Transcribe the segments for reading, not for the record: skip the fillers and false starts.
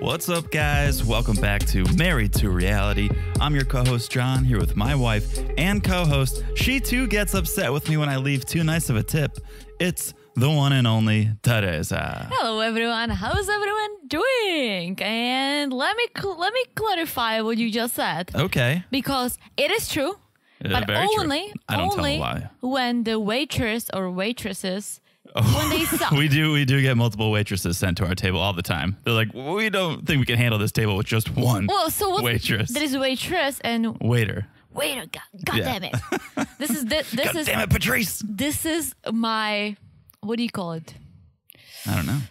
What's up, guys? Welcome back to Married to Reality. I'm your co-host, John, here with my wife and co-host. She, too, gets upset with me when I leave too nice of a tip. It's the one and only Teresa. Hello, everyone. How's everyone doing? And let me clarify what you just said. Okay. Because it is true, but very only, true. I don't only tell a lie. when the waitress or waitresses, Oh, when they suck. we do get multiple waitresses sent to our table all the time. They're like, we don't think we can handle this table with just one waitress. There is a waitress and Waiter. God damn it. This is God damn it, Patrice. This is my, what do you call it? I don't know.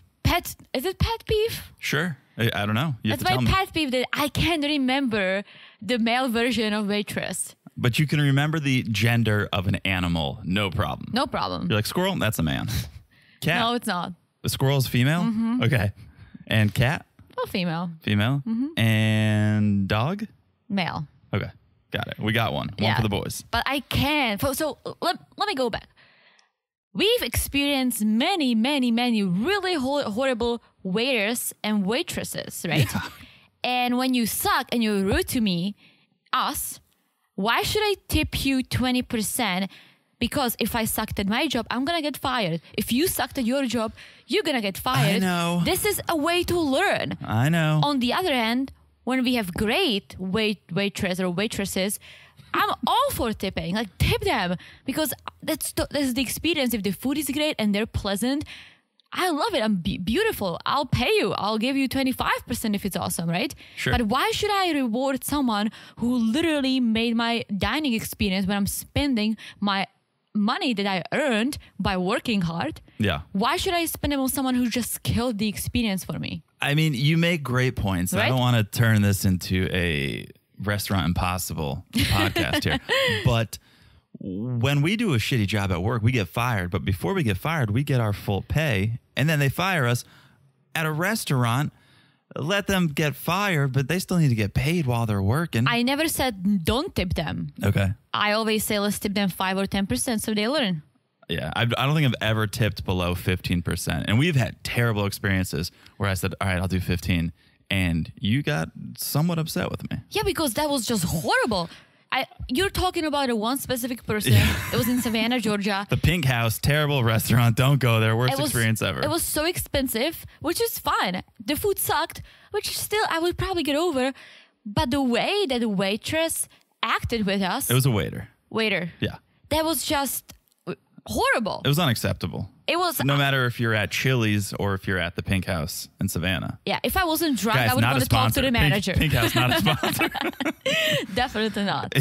Is it pet peeve? Sure. I don't know. You have That's to tell my me. pet peeve that I can't remember the male version of waitress. But you can remember the gender of an animal, no problem. No problem. You're like, squirrel, that's a man. Cat. No, it's not. The squirrel is female? Mm-hmm. Okay. And cat? Oh, female. Female? Mm-hmm. And dog? Male. Okay. Got it. We got one. One for the boys. But I can't. So let me go back. We've experienced many really horrible waiters and waitresses, right? Yeah. And when you suck and you're rude to us, why should I tip you 20%? Because if I sucked at my job, I'm going to get fired. If you sucked at your job, you're going to get fired. I know. This is a way to learn. I know. On the other hand, when we have great waitress or waitresses, I'm all for tipping. Like, tip them. Because that's the experience. If the food is great and they're pleasant, I love it. I'm beautiful. I'll pay you. I'll give you 25% if it's awesome, right? Sure. But why should I reward someone who literally made my dining experience when I'm spending my money that I earned by working hard? Yeah. Why should I spend it on someone who just killed the experience for me? I mean, you make great points. Right? I don't want to turn this into a Restaurant Impossible podcast here. But when we do a shitty job at work, we get fired. But before we get fired, we get our full pay. And then they fire us at a restaurant. Let them get fired, but they still need to get paid while they're working. I never said don't tip them. Okay. I always say let's tip them 5 or 10% so they learn. Yeah, I don't think I've ever tipped below 15%. And we've had terrible experiences where I said, all right, I'll do 15. And you got somewhat upset with me. Yeah, because that was just horrible. You're talking about one specific person. Yeah. It was in Savannah, Georgia. The Pink House, terrible restaurant. Don't go there. Worst experience ever. It was so expensive, which is fine. The food sucked, which still I would probably get over. But the way that the waitress acted with us. It was a waiter. Yeah. That was just horrible. It was unacceptable. It was no matter if you're at Chili's or if you're at the Pink House in Savannah. Yeah, if I wasn't drunk, Guys, I would want to talk to the manager. Pink House, not a sponsor. Definitely not.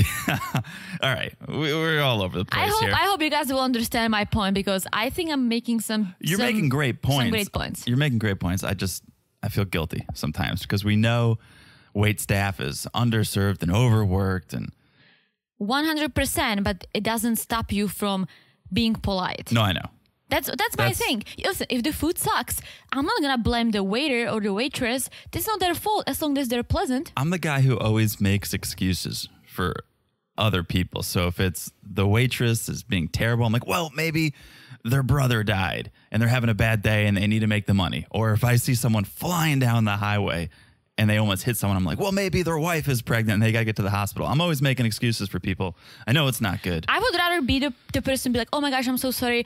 All right, we're all over the place here. I hope you guys will understand my point because I think I'm making You're making great points. Some great points. You're making great points. I feel guilty sometimes because we know wait staff is underserved and overworked and 100%, but it doesn't stop you from being polite. No, I know. That's my thing. Listen, if the food sucks, I'm not going to blame the waiter or the waitress. It's not their fault as long as they're pleasant. I'm the guy who always makes excuses for other people. So if it's the waitress is being terrible, I'm like, well, maybe their brother died and they're having a bad day and they need to make the money. Or if I see someone flying down the highway and they almost hit someone, I'm like, well, maybe their wife is pregnant and they got to get to the hospital. I'm always making excuses for people. I know it's not good. I would rather be the person be like, oh my gosh, I'm so sorry.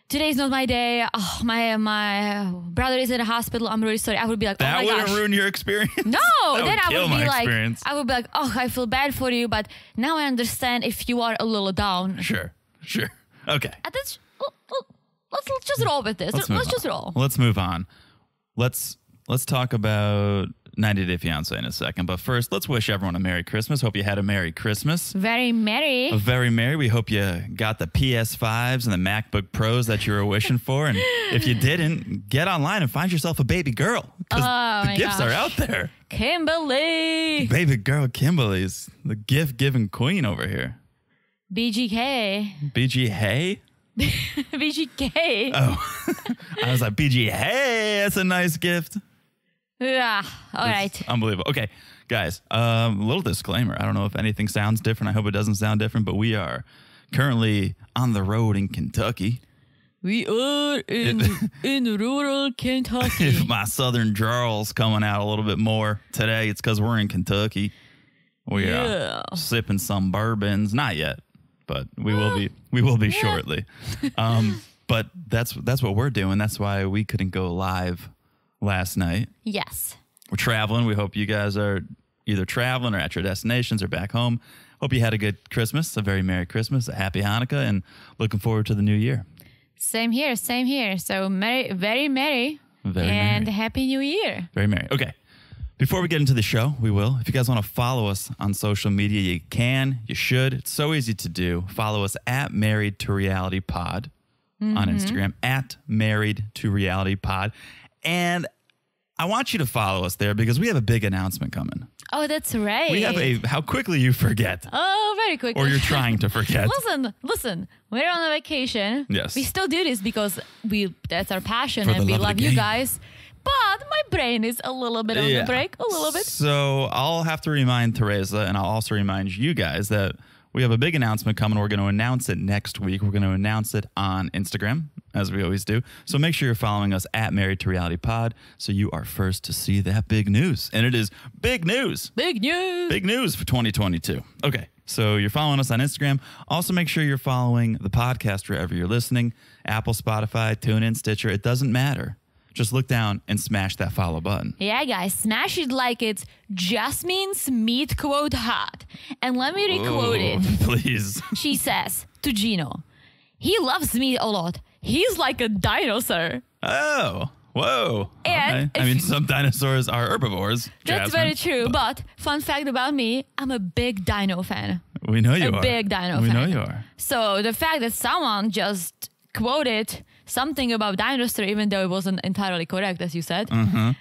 Today's not my day. Oh, my brother is in a hospital. I'm really sorry. I would be like, oh my gosh. That would ruin your experience. No, then I would be like, experience. I would be like, oh, I feel bad for you, but now I understand if you are a little down. Sure. Okay. Let's just roll with this. Let's just roll. Let's move on. Let's talk about 90 Day Fiance in a second. But first, let's wish everyone a Merry Christmas. Hope you had a Merry Christmas. Very merry. Very merry. We hope you got the PS5s and the MacBook Pros that you were wishing for. And if you didn't, get online and find yourself a baby girl. Because the gifts are out there. Kimberly. Baby girl Kimberly's the gift-giving queen over here. BGK. BG Hey? BGK. Oh. I was like, BG Hey, that's a nice gift. Yeah. All right. Unbelievable. Okay, guys, a little disclaimer. I don't know if anything sounds different. I hope it doesn't sound different, but we are currently on the road in Kentucky. We are in rural Kentucky. If my southern drawl's coming out a little bit more today, it's because we're in Kentucky. We are sipping some bourbons. Not yet, but we will be. We will be shortly. But that's what we're doing. That's why we couldn't go live last night. Yes. We're traveling. We hope you guys are either traveling or at your destinations or back home. Hope you had a good Christmas, a very Merry Christmas, a Happy Hanukkah, and looking forward to the new year. Same here, same here. So very merry, and Happy New Year. Very merry. Okay. Before we get into the show, we will. If you guys want to follow us on social media, you can, you should. It's so easy to do. Follow us at Married to Reality Pod on Instagram, at Married to Reality Pod. And I want you to follow us there because we have a big announcement coming. Oh, that's right. We have how quickly you forget. Oh, very quickly. Or you're trying to forget. Listen. We're on a vacation. Yes. We still do this because that's our passion For and we love love you guys. But my brain is a little bit on the break. A little bit. So I'll have to remind Teresa, and I'll also remind you guys that we have a big announcement coming. We're going to announce it next week. We're going to announce it on Instagram, as we always do. So make sure you're following us at Married to Reality Pod so you are first to see that big news. And it is big news. Big news. Big news for 2022. Okay, so you're following us on Instagram. Also make sure you're following the podcast wherever you're listening. Apple, Spotify, TuneIn, Stitcher. It doesn't matter. Just look down and smash that follow button. Yeah, guys, smash it like it's Jasmine's meat quote hot. And let me requote it. Please. She says to Gino, he loves meat a lot. He's like a dinosaur. Oh, whoa. And okay. I mean, some dinosaurs are herbivores. That's Jasmine, very true. But fun fact about me, I'm a big dino fan. We know you are. A big dino fan. We know you are. So the fact that someone just quoted something about dinosaur, even though it wasn't entirely correct, as you said, I'm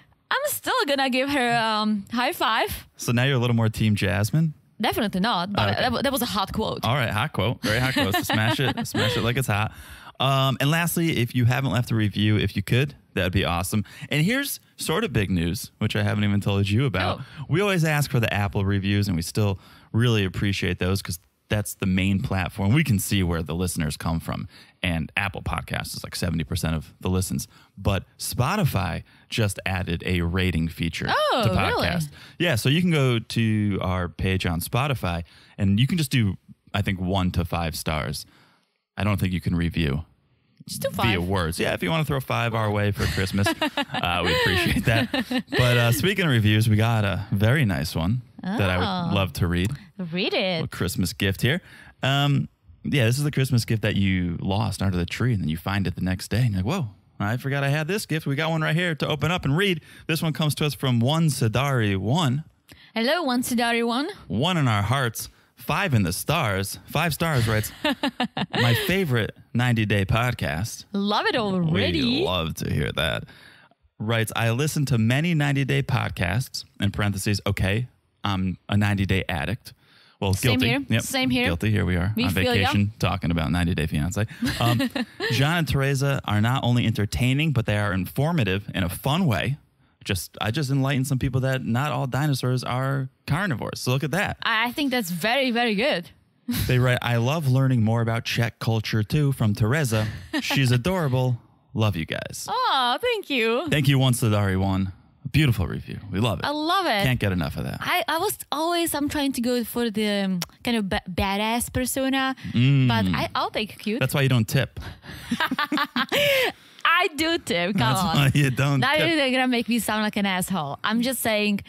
still gonna give her high five. So now you're a little more Team Jasmine? Definitely not, but that was a hot quote. All right, hot quote. Very hot quote. So smash it like it's hot. And lastly, if you haven't left a review, if you could, that'd be awesome. And here's sort of big news, which I haven't even told you about. Oh. We always ask for the Apple reviews, and we still really appreciate those because that's the main platform. We can see where the listeners come from. And Apple Podcasts is like 70% of the listens. But Spotify just added a rating feature to podcasts. Really? Yeah, so you can go to our page on Spotify, and you can just do, I think, 1 to 5 stars. I don't think you can review. Just do 5. Via words. Yeah, if you want to throw 5 our way for Christmas, we appreciate that. But speaking of reviews, we got a very nice one that I would love to read. Read it. A Christmas gift here. Yeah, this is the Christmas gift that you lost under the tree, and then you find it the next day, and you're like, whoa, I forgot I had this gift. We got one right here to open up and read. This one comes to us from One Sadari One. Hello, One Sadari One. 1 in our hearts, 5 in the stars. 5 stars writes, my favorite 90-day podcast. Love it already. We love to hear that. Writes, I listen to many 90-day podcasts, in parentheses, okay, I'm a 90-day addict. Well, Same guilty. here. Yep. Same here. Guilty. Here we are We on feel vacation talking about 90 Day Fiance. John and Teresa are not only entertaining, but they are informative in a fun way. I just enlightened some people that not all dinosaurs are carnivores. So look at that. I think that's very, very good. They write, I love learning more about Czech culture too from Teresa. She's adorable. Love you guys. Oh, thank you. Thank you, One Sadari One. Beautiful review. We love it. I love it. Can't get enough of that. I'm trying to go for the kind of badass persona, but I'll take cute. That's why you don't tip. I do tip. Come That's on. why you don't Now tip. you're gonna make me sound like an asshole. I'm just saying,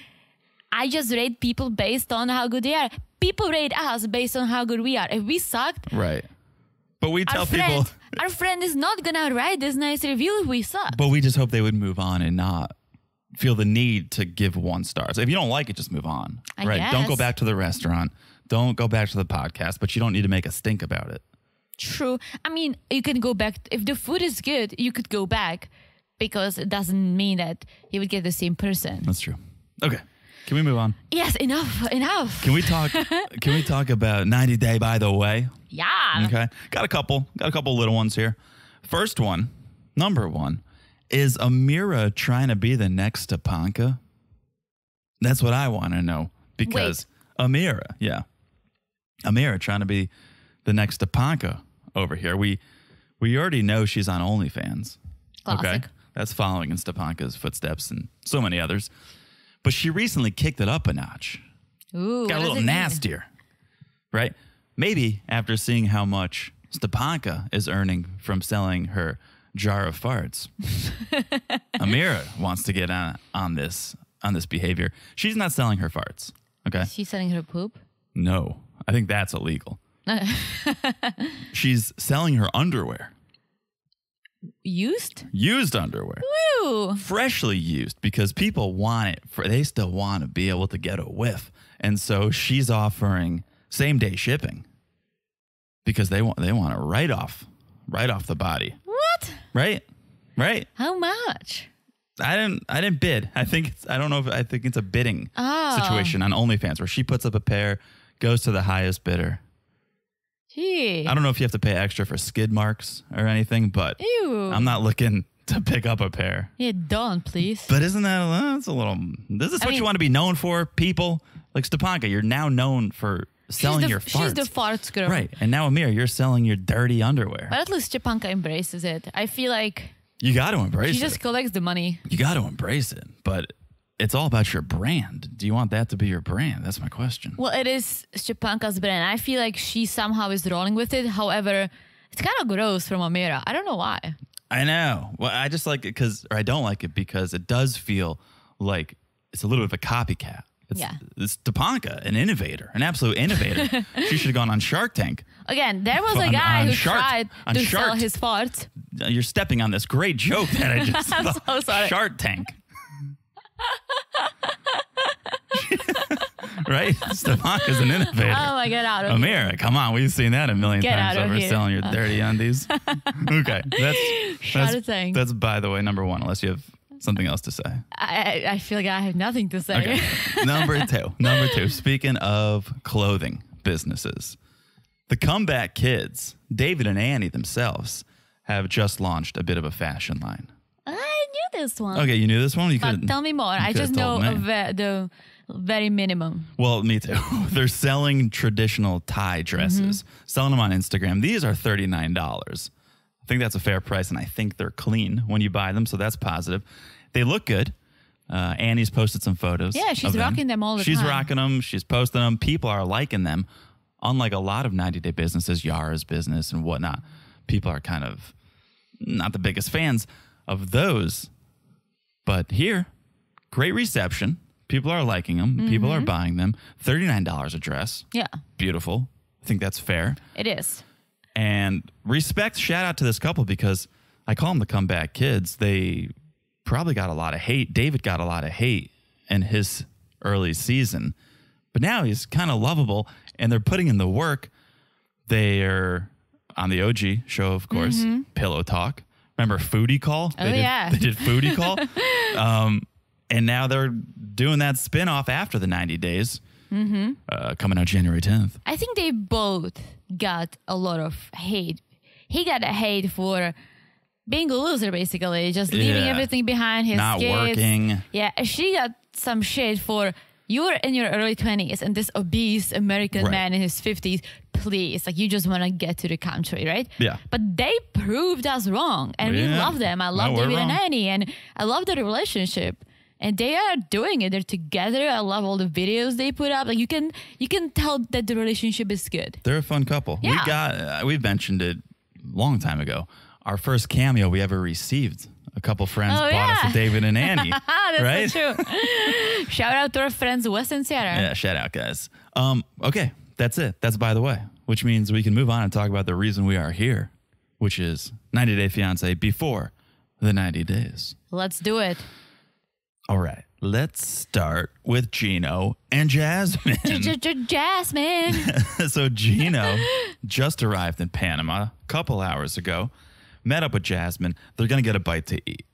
I just rate people based on how good they are. People rate us based on how good we are. If we sucked, Right. But we tell people. our friend is not gonna write this nice review if we suck. But we just hope they would move on and not feel the need to give 1 star. So if you don't like it, just move on. I Right. Don't go guess. back to the restaurant. Don't go back to the podcast, but you don't need to make a stink about it. True. I mean, you can go back. If the food is good, you could go back because it doesn't mean that you would get the same person. That's true. Okay. Can we move on? Yes, enough. Can we talk about 90 Day by the way? Yeah. Okay. Got a couple little ones here. First one, number 1, is Amira trying to be the next Stepanka? That's what I want to know. Because Amira trying to be the next Stepanka over here. We We already know she's on OnlyFans. Classic. Okay. That's following in Stepanka's footsteps and so many others. But she recently kicked it up a notch. Ooh, Got a little nastier. Right? Maybe after seeing how much Stepanka is earning from selling her jar of farts. Amira wants to get on this behavior. She's not selling her farts. Okay. She's selling her poop? No. I think that's illegal. She's selling her underwear. Used? Used underwear. Woo! Freshly used because people want it. They still want to be able to get a whiff. And so she's offering same day shipping because they want it right off the body. What? Right? How much? I didn't bid. I think it's a bidding situation on OnlyFans where she puts up a pair, goes to the highest bidder. Gee. I don't know if you have to pay extra for skid marks or anything, but Ew. I'm not looking to pick up a pair. Yeah, don't, please. But isn't that's a little... This is what you want to be known for, people? Like Stepanka, you're now known for selling your farts. She's the farts girl. Right. And now, Amir, you're selling your dirty underwear. But at least Stepanka embraces it. I feel like... You got to embrace it. She just collects the money. You got to embrace it. But it's all about your brand. Do you want that to be your brand? That's my question. Well, it is Stepanka's brand. I feel like she somehow is rolling with it. However, it's kind of gross from Amira. I don't know why. I know. Well, I just like it I don't like it because it does feel like it's a little bit of a copycat. It's Stepanka, an innovator, an absolute innovator. She should have gone on Shark Tank. Again, there was a guy who tried to sell his farts. You're stepping on this great joke that I just I'm so sorry. Shark Tank. Right? Stepanka's an innovator. Oh my God, out of here. Amira, come on. We've seen that a million Get times out of over here. selling your dirty undies. Okay. That's by the way, number one, unless you have something else to say. I feel like I have nothing to say. Okay. Number two. Speaking of clothing businesses, the Comeback Kids, David and Annie themselves, have just launched a bit of a fashion line. I knew this one. Okay, you knew this one? But tell me more. I just know the very minimum. Well, me too. They're selling traditional tie dresses, selling them on Instagram. These are $39. I think that's a fair price, and I think they're clean when you buy them, so that's positive. They look good. Annie's posted some photos. Yeah, she's rocking them all the time. She's rocking them. She's posting them. People are liking them. Unlike a lot of 90-day businesses, Yara's business and whatnot, people are kind of not the biggest fans of those. But here, great reception. People are liking them. People are buying them. $39 a dress. Yeah. Beautiful. I think that's fair. It is. And shout out to this couple because I call them the Comeback Kids. They probably got a lot of hate. David got a lot of hate in his early season, but now he's kind of lovable and they're putting in the work. They're on the OG show, of course, Pillow Talk. Remember Foodie Call? They did Foodie Call. And now they're doing that spinoff after the 90 days, coming out January 10th. I think they both got a lot of hate. He got a hate for being a loser, basically, just leaving everything behind, his not kids. Working. Yeah, she got some shit for you're in your early 20s and this obese American man in his 50s, please, like you just want to get to the country, right? Yeah. But they proved us wrong and we love them. I love David and Annie and I love their relationship. And they are doing it. They're together. I love all the videos they put up. Like you can tell that the relationship is good. They're a fun couple. Yeah. We mentioned it a long time ago. Our first cameo we ever received. A couple friends bought us a David and Annie. That's right? so true. Shout out to our friends Wes and Sarah. Yeah, shout out, guys. Okay, that's it. That's by the way, which means we can move on and talk about the reason we are here, which is 90 Day Fiance before the 90 days. Let's do it. All right, let's start with Gino and Jasmine. Jasmine. So Gino just arrived in Panama a couple hours ago, met up with Jasmine. They're going to get a bite to eat.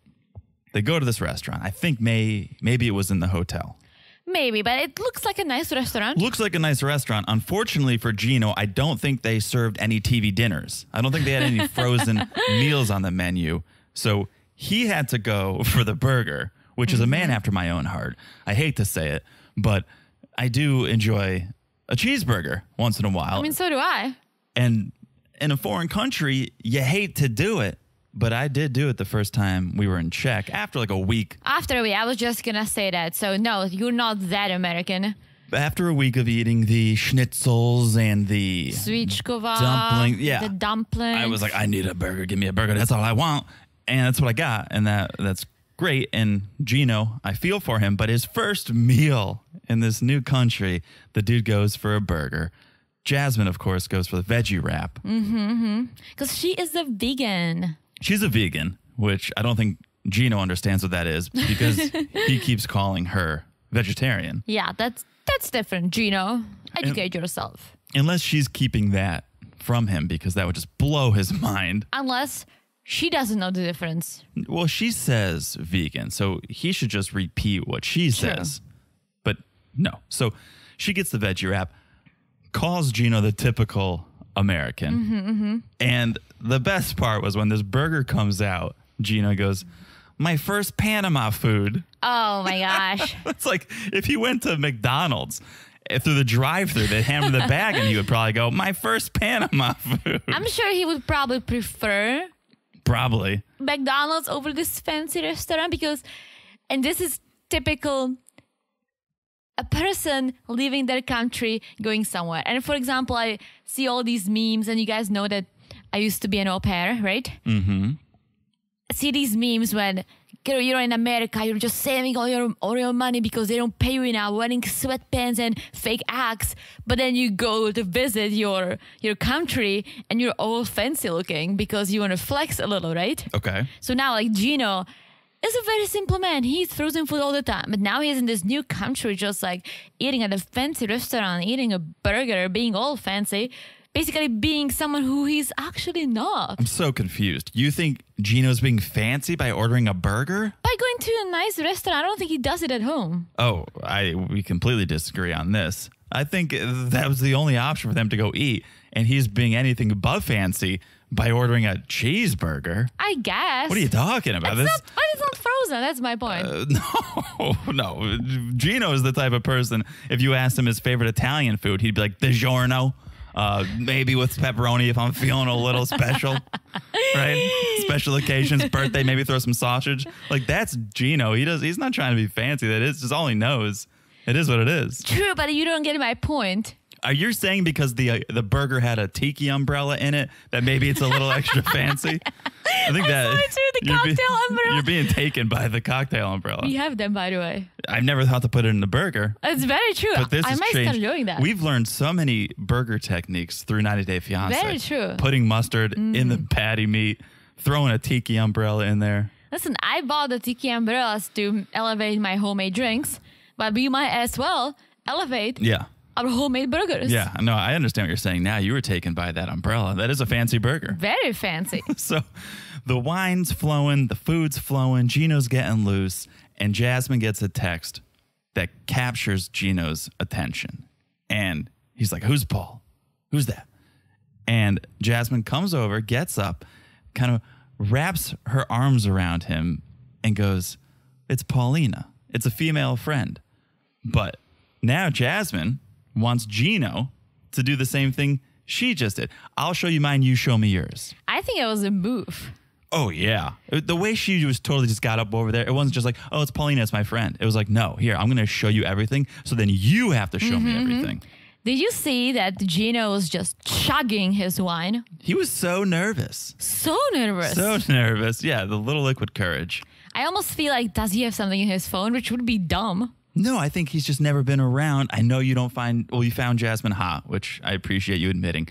They go to this restaurant. I think maybe it was in the hotel. Maybe, but it looks like a nice restaurant. Looks like a nice restaurant. Unfortunately for Gino, I don't think they served any TV dinners. I don't think they had any frozen meals on the menu. So he had to go for the burger, which is a man after my own heart. I hate to say it, but I do enjoy a cheeseburger once in a while. I mean, so do I. And in a foreign country, you hate to do it. But I did do it the first time we were in Czech after like a week. After a week, I was just going to say that. So no, you're not that American. After a week of eting the schnitzels and the Svíčková, dumpling, the dumplings. I was like, I need a burger. Give me a burger. That's all I want. And that's what I got. And that's great. And Gino, I feel for him. But his first meal in this new country, the dude goes for a burger. Jasmine, of course, goes for the veggie wrap. Because she is a vegan. She's a vegan, which I don't think Gino understands what that is because he keeps calling her vegetarian. Yeah, that's different, Gino. Educate yourself. Unless she's keeping that from him because that would just blow his mind. Unless she doesn't know the difference. Well, she says vegan, so he should just repeat what she says. But no. So she gets the veggie wrap, calls Gino the typical American. And the best part was when this burger comes out, Gino goes, my first Panama food. Oh my gosh. It's like if he went to McDonald's through the drive-thru, they'd hand him the bag and he would probably go, my first Panama food. I'm sure he would probably prefer McDonald's over this fancy restaurant because, and this is typical, a person leaving their country going somewhere. And for example, I see all these memes and you guys know that I used to be an au pair, right? I see these memes when you're in America, you're just saving all your money because they don't pay you enough, wearing sweatpants and fake acts. But then you go to visit your country and you're all fancy looking because you want to flex a little, right? Okay. So now like Gino is a very simple man. He eats frozen food all the time. But now he's in this new country just like eating at a fancy restaurant, eating a burger, being all fancy. Basically being someone who he's actually not. I'm so confused. You think Gino's being fancy by ordering a burger? By going to a nice restaurant. I don't think he does it at home. Oh, we completely disagree on this. I think that was the only option for them to go eat. And he's being anything but fancy by ordering a cheeseburger. I guess. What are you talking about? But it's not frozen. That's my point. No. Gino is the type of person, if you asked him his favorite Italian food, he'd be like, DiGiorno. Maybe with pepperoni if I'm feeling a little special, right? Special occasions, birthday, maybe throw some sausage. Like that's Gino. He's not trying to be fancy. That is just all he knows. It is what it is. True, but you don't get my point. Are you saying because the burger had a tiki umbrella in it that maybe it's a little extra fancy? I think I saw it too, the cocktail umbrella. You're being taken by the cocktail umbrella. We have them, by the way. I've never thought to put it in the burger. It's very true. But this I might start doing that. We've learned so many burger techniques through 90 Day Fiance. Very true. Putting mustard in the patty meat, throwing a tiki umbrella in there. Listen, I bought the tiki umbrellas to elevate my homemade drinks, but we might as well elevate our homemade burgers. Yeah, no, I understand what you're saying now. You were taken by that umbrella. That is a fancy burger. Very fancy. So the wine's flowing, the food's flowing, Gino's getting loose, and Jasmine gets a text that captures Gino's attention. And he's like, who's Paul? Who's that? And Jasmine comes over, gets up, kind of wraps her arms around him and goes, it's Paulina. It's a female friend. But now Jasmine wants Gino to do the same thing she just did. I'll show you mine, you show me yours. I think it was a move. Oh, yeah. The way she was totally just got up over there, it wasn't just like, oh, it's Paulina, it's my friend. It was like, no, here, I'm going to show you everything. So then you have to show me everything. Did you see that Gino was just chugging his wine? He was so nervous. So nervous. So nervous. Yeah, the little liquid courage. I almost feel like, does he have something in his phone, which would be dumb? No, I think he's just never been around. I know you you found Jasmine hot, which I appreciate you admitting.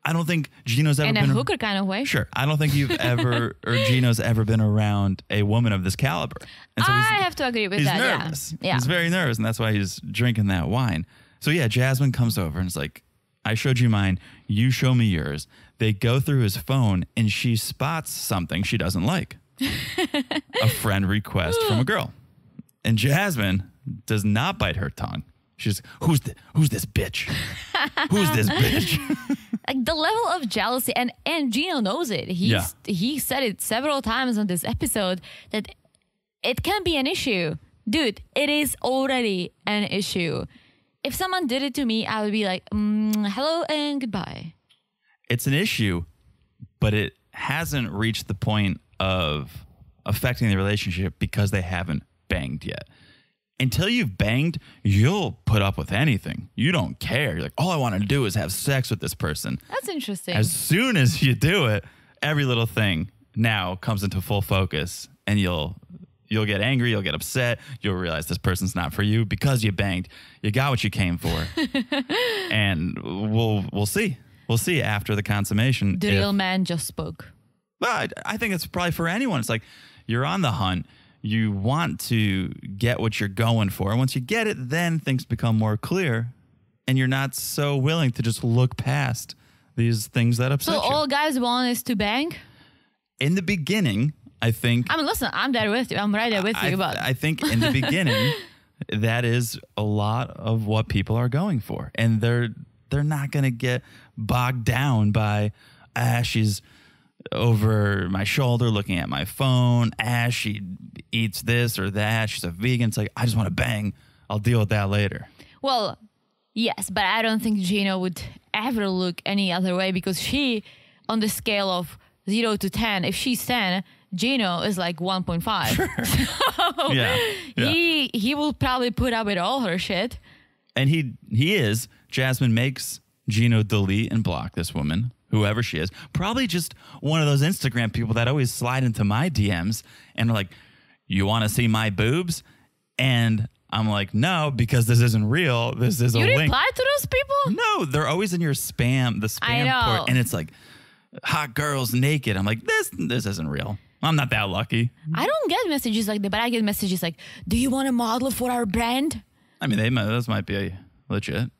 I don't think Gino's ever been... In a hooker kind of way. Sure. I don't think you've ever, or Gino's ever been around a woman of this caliber. And so I have to agree with that. He's nervous. Yeah. He's very nervous, and that's why he's drinking that wine. So yeah, Jasmine comes over and is like, I showed you mine, you show me yours. They go through his phone, and she spots something she doesn't like. A friend request from a girl. And Jasmine does not bite her tongue. She's, who's this bitch? Who's this bitch? Like the level of jealousy, and Gino knows it. He said it several times on this episode that it can be an issue. Dude, it is already an issue. If someone did it to me, I would be like, hello and goodbye. It's an issue but it hasn't reached the point of affecting the relationship because they haven't banged yet. Until you've banged, you'll put up with anything. You don't care. You're like, all I want to do is have sex with this person. That's interesting. As soon as you do it, every little thing now comes into full focus, and you'll get angry, you'll get upset, you'll realize this person's not for you because you banged. You got what you came for. And we'll see. We'll see after the consummation. The real man just spoke. Well, I think it's probably for anyone. It's like you're on the hunt. You want to get what you're going for. And once you get it, then things become more clear. And you're not so willing to just look past these things that upset you. So all guys want is to bang? In the beginning, I think... I mean, listen, I'm there with you. I'm right there with you. But I think in the beginning, that is a lot of what people are going for. And they're not going to get bogged down by, she's over my shoulder looking at my phone. She eats this or that. She's a vegan. It's like, I just want to bang. I'll deal with that later. Well, yes, but I don't think Gino would ever look any other way because she, on the scale of 0 to 10, if she's 10, Gino is like 1.5. Sure. So yeah. He will probably put up with all her shit. And he is. Jasmine makes Gino delete and block this woman, whoever she is. Probably just one of those Instagram people that always slide into my DMs and are like, you want to see my boobs? And I'm like, no, because this isn't real. This is a link. You reply to those people? No, they're always in your spam, the spam port. And it's like, hot girls naked. I'm like, this isn't real. I'm not that lucky. I don't get messages like that, but I get messages like, do you want to model for our brand? I mean, those might be legit.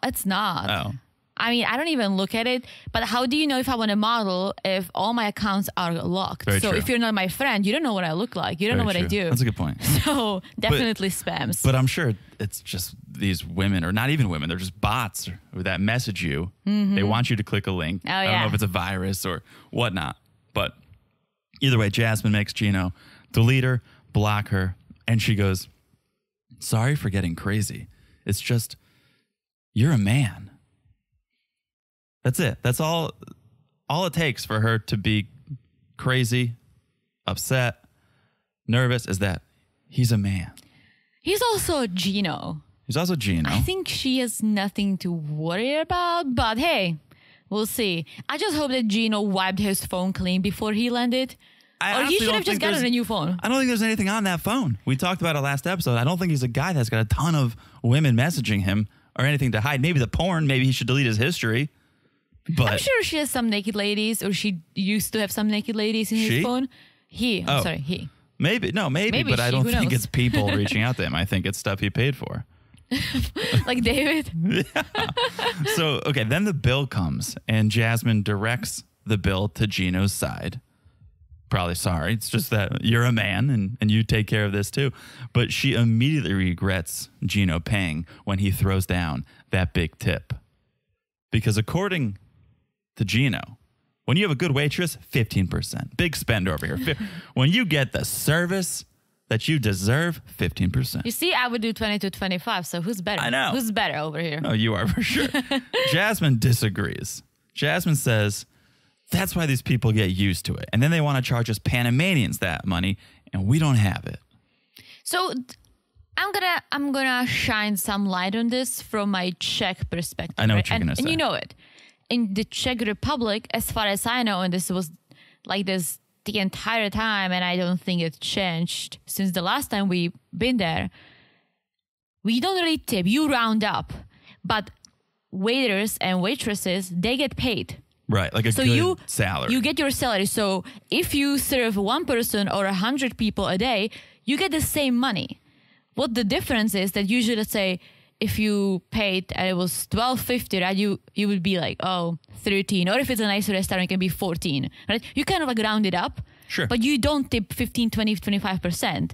It's not. Oh. I mean, I don't even look at it, but how do you know if I want to model if all my accounts are locked? Very so true. if you're not my friend, you don't know what I look like. You don't know what I do. That's a good point. So definitely spams. But I'm sure it's just these women, or not even women, they're just bots that message you. They want you to click a link. Oh, I don't know if it's a virus or whatnot. But either way, Jasmine makes Gino delete her, block her, and she goes, sorry for getting crazy. It's just, you're a man. That's it. That's all it takes for her to be crazy, upset, nervous, is that he's a man. He's also Gino. He's also Gino. I think she has nothing to worry about, but hey, we'll see. I just hope that Gino wiped his phone clean before he landed. Or he should have just gotten a new phone. I don't think there's anything on that phone. We talked about it last episode. I don't think he's a guy that's got a ton of women messaging him or anything to hide. Maybe the porn. Maybe he should delete his history. But I'm sure she has some naked ladies, or she used to have some naked ladies in his phone. He. Maybe. No, maybe but I don't think it's people reaching out to him. I think it's stuff he paid for. Like David? Yeah. So, okay, then the bill comes, and Jasmine directs the bill to Gino's side. Probably sorry. It's just that you're a man, and you take care of this too. But she immediately regrets Gino paying when he throws down that big tip. Because according to Gino, when you have a good waitress, 15%. Big spend over here. When you get the service that you deserve, 15%. You see, I would do 20 to 25, so who's better? I know. Who's better over here? No, you are for sure. Jasmine disagrees. Jasmine says, that's why these people get used to it. And then they want to charge us Panamanians that money, and we don't have it. So I'm gonna shine some light on this from my Czech perspective. I know what you're gonna say. And you know it. In the Czech Republic, as far as I know, and this was like this the entire time, and I don't think it changed since the last time we've been there, we don't really tip. You round up. But waiters and waitresses, they get paid. Right, like a good salary. You get your salary. So if you serve one person or 100 people a day, you get the same money. What the difference is that usually, let's say, if you paid and it was $12.50, right, you would be like, 13. Or if it's a nicer restaurant, it can be 14, right? You kind of like round it up. Sure. But you don't tip 15, 20, 25%.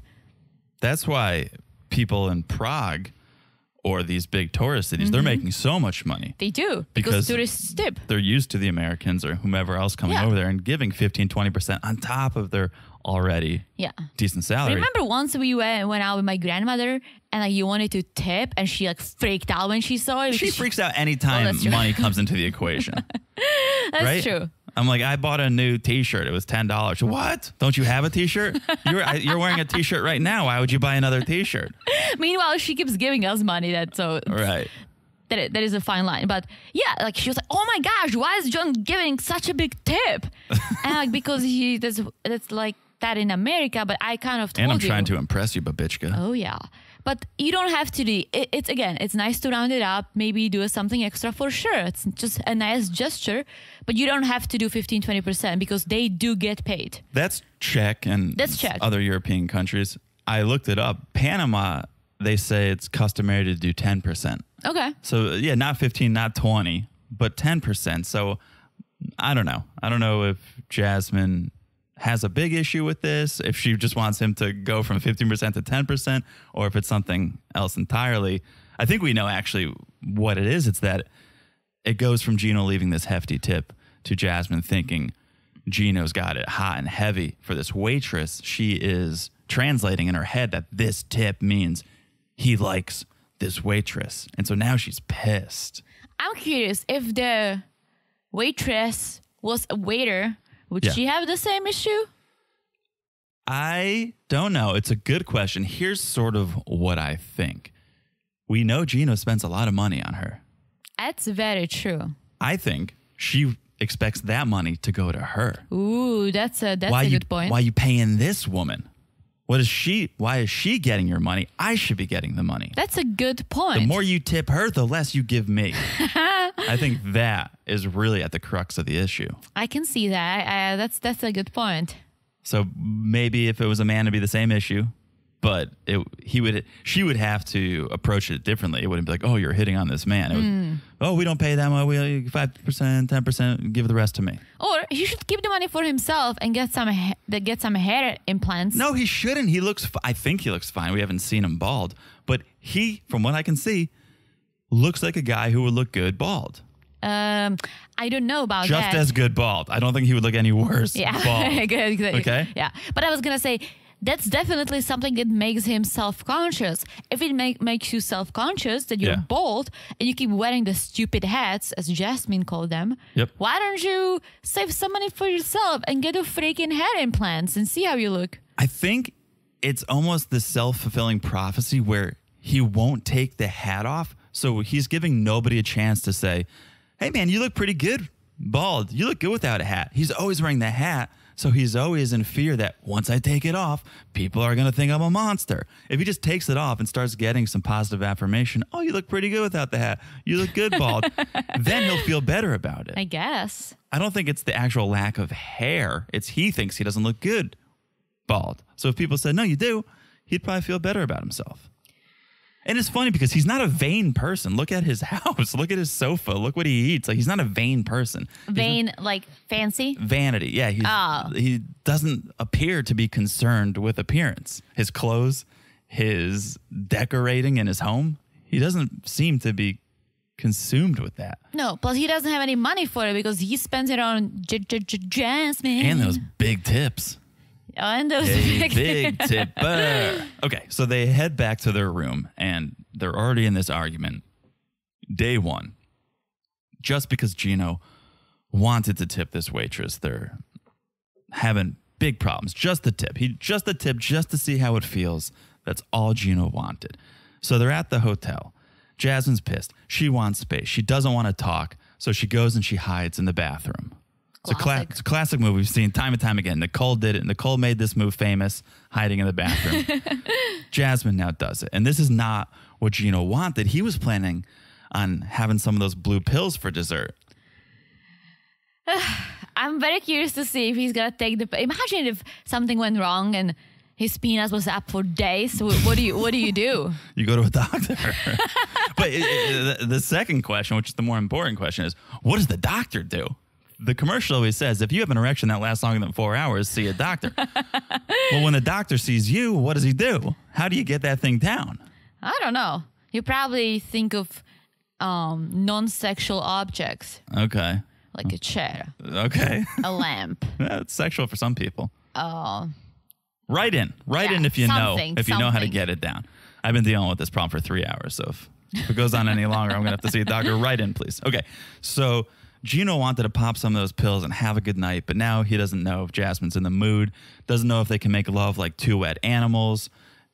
That's why people in Prague or these big tourist cities, they're making so much money. They do. Because tourists tip. They're used to the Americans or whomever else coming over there and giving 15, 20% on top of their already decent salary. Remember once we went out with my grandmother and like you wanted to tip and she like freaked out when she saw it? She freaks out anytime money comes into the equation. That's right? true. I'm like, I bought a new T-shirt. It was $10. What? Don't you have a T-shirt? You're wearing a T-shirt right now. Why would you buy another T-shirt? Meanwhile, she keeps giving us money. Right. That is a fine line. But yeah, like she was like, oh my gosh, why is John giving such a big tip? And like, because that's like that in America, but I kind of told you. And I'm trying to impress you, babichka. Oh yeah. But you don't have to do it's nice to round it up, maybe do something extra for sure. It's just a nice gesture, but you don't have to do 15-20% because they do get paid. That's Czech and other European countries. I looked it up. Panama, they say it's customary to do 10%. Okay. So yeah, not 15, not 20, but 10%. So I don't know. I don't know if Jasmine has a big issue with this, if she just wants him to go from 15% to 10%, or if it's something else entirely. I think we know actually what it is. It's that it goes from Gino leaving this hefty tip to Jasmine thinking Gino's got it hot and heavy for this waitress. She is translating in her head that this tip means he likes this waitress. And so now she's pissed. I'm curious if the waitress was a waiter. Would she have the same issue? I don't know. It's a good question. Here's sort of what I think. We know Gino spends a lot of money on her. That's very true. I think she expects that money to go to her. Ooh, that's a good point. Why are you paying this woman? Why is she getting your money? I should be getting the money. That's a good point. The more you tip her, the less you give me. I think that is really at the crux of the issue. I can see that. That's a good point. So maybe if it was a man, it'd be the same issue, but she would have to approach it differently. It wouldn't be like, oh, you're hitting on this man. It would, oh, we don't pay that much. We 5%, 10%, give the rest to me. Or he should keep the money for himself and get some hair implants. No, he shouldn't. I think he looks fine. We haven't seen him bald, but he, from what I can see, looks like a guy who would look good bald. I don't know about that. Just as good bald. I don't think he would look any worse bald. Good. Okay? Yeah. But I was going to say, that's definitely something that makes him self-conscious. If it makes you self-conscious that you're bald and you keep wearing the stupid hats, as Jasmine called them, why don't you save some money for yourself and get a freaking hair implants and see how you look? I think it's almost the self-fulfilling prophecy where he won't take the hat off. So he's giving nobody a chance to say, hey, man, you look pretty good bald. You look good without a hat. He's always wearing the hat. So he's always in fear that once I take it off, people are going to think I'm a monster. If he just takes it off and starts getting some positive affirmation, oh, you look pretty good without the hat. You look good bald. Then he'll feel better about it. I guess. I don't think it's the actual lack of hair. It's he thinks he doesn't look good bald. So if people said, no, you do, he'd probably feel better about himself. And it's funny because he's not a vain person. Look at his house. Look at his sofa. Look what he eats. Like, he's not a vain person. Vain, like fancy? Vanity. Yeah. He doesn't appear to be concerned with appearance. His clothes, his decorating in his home. He doesn't seem to be consumed with that. No, plus he doesn't have any money for it because he spends it on Jasmine. And those big tips. Oh, and those big tipper. Okay, so they head back to their room, and they're already in this argument. Day one, just because Gino wanted to tip this waitress, they're having big problems. Just the tip. Just to see how it feels. That's all Gino wanted. So they're at the hotel. Jasmine's pissed. She wants space. She doesn't want to talk, so she goes and she hides in the bathroom. It's a classic move we've seen time and time again. Nicole did it. Nicole made this move famous, hiding in the bathroom. Jasmine now does it. And this is not what Gino wanted. He was planning on having some of those blue pills for dessert. I'm very curious to see if he's going to take imagine if something went wrong and his penis was up for days. What do you do? You go to a doctor. But the second question, which is the more important question, is what does the doctor do? The commercial always says, if you have an erection that lasts longer than 4 hours, see a doctor. Well, when the doctor sees you, what does he do? How do you get that thing down? I don't know. You probably think of non-sexual objects. Okay. Like a chair. Okay. A lamp. It's sexual for some people. Oh. Write in if you know how to get it down. I've been dealing with this problem for 3 hours, so if it goes on any longer, I'm going to have to see a doctor. Write in, please. Okay. So Gino wanted to pop some of those pills and have a good night, but now he doesn't know if Jasmine's in the mood, doesn't know if they can make love like two wet animals,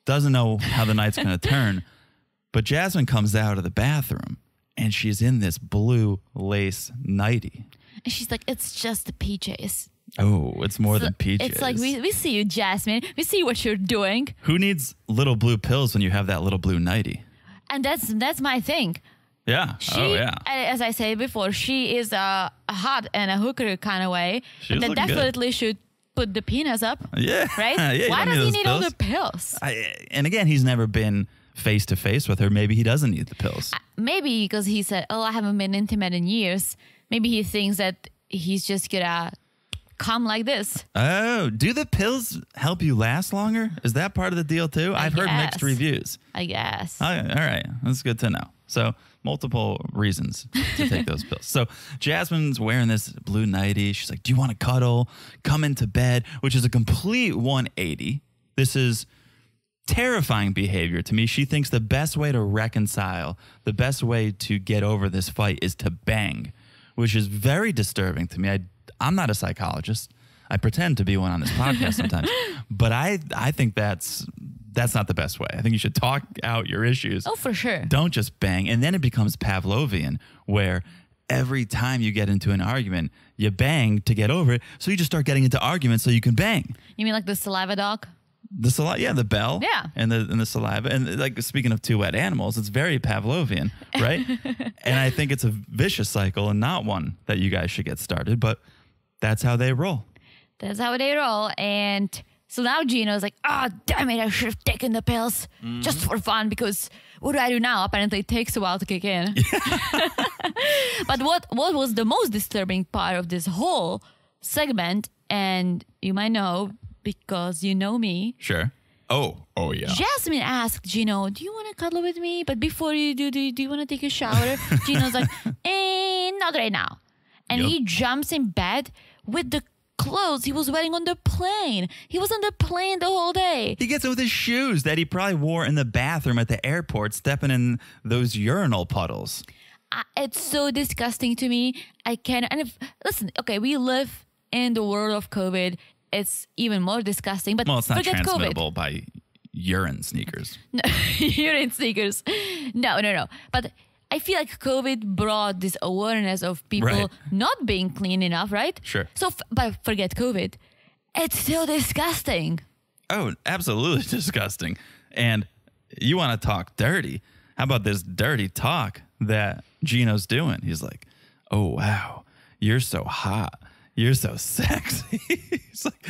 doesn't know how the night's going to turn. But Jasmine comes out of the bathroom and she's in this blue lace nightie. And she's like, it's just the PJs. Oh, it's more than PJs. It's like, we see you, Jasmine. We see what you're doing. Who needs little blue pills when you have that little blue nightie? And that's my thing. Yeah. As I said before, she is a hot and a hooker kind of way. She's that definitely good. should put the penis up. Yeah. Right? Yeah, Why does he need all the pills? And again, he's never been face to face with her. Maybe he doesn't need the pills. Maybe because he said, oh, I haven't been intimate in years. Maybe he thinks that he's just gonna come like this. Oh, do the pills help you last longer? Is that part of the deal too? I've heard mixed reviews. I guess. Oh, all right. That's good to know. So multiple reasons to take those pills. So Jasmine's wearing this blue nightie. She's like, do you want to cuddle? Come into bed, which is a complete 180. This is terrifying behavior to me. She thinks the best way to reconcile, the best way to get over this fight is to bang, which is very disturbing to me. I'm not a psychologist. I pretend to be one on this podcast sometimes, but I think that's not the best way. I think you should talk out your issues. Oh, for sure. Don't just bang. And then it becomes Pavlovian, where every time you get into an argument, you bang to get over it. So you just start getting into arguments so you can bang. You mean like the saliva dog? The saliva, yeah, the bell, yeah, and the saliva, and like speaking of two wet animals, it's very Pavlovian, right? And I think it's a vicious cycle and not one that you guys should get started. But that's how they roll. That's how they roll. And so now Gino's like, oh, damn it, I should have taken the pills just for fun, because what do I do now? Apparently it takes a while to kick in. But what was the most disturbing part of this whole segment, and you might know because you know me. Sure. Oh yeah. Jasmine asked Gino, do you want to cuddle with me? But before you do you want to take a shower? Gino's like, not right now. And he jumps in bed with the clothes he was wearing on the plane. He was on the plane the whole day. He gets it with his shoes that he probably wore in the bathroom at the airport, stepping in those urinal puddles. It's so disgusting to me. I can't. And listen, okay, we live in the world of COVID. It's even more disgusting. But well, it's not forget transmittable COVID. by urine sneakers. No, urine sneakers. No. But I feel like COVID brought this awareness of people not being clean enough, right? Sure. So, but forget COVID. It's still disgusting. Oh, absolutely disgusting. And you want to talk dirty. How about this dirty talk that Gino's doing? He's like, oh, wow, you're so hot. You're so sexy. He's like,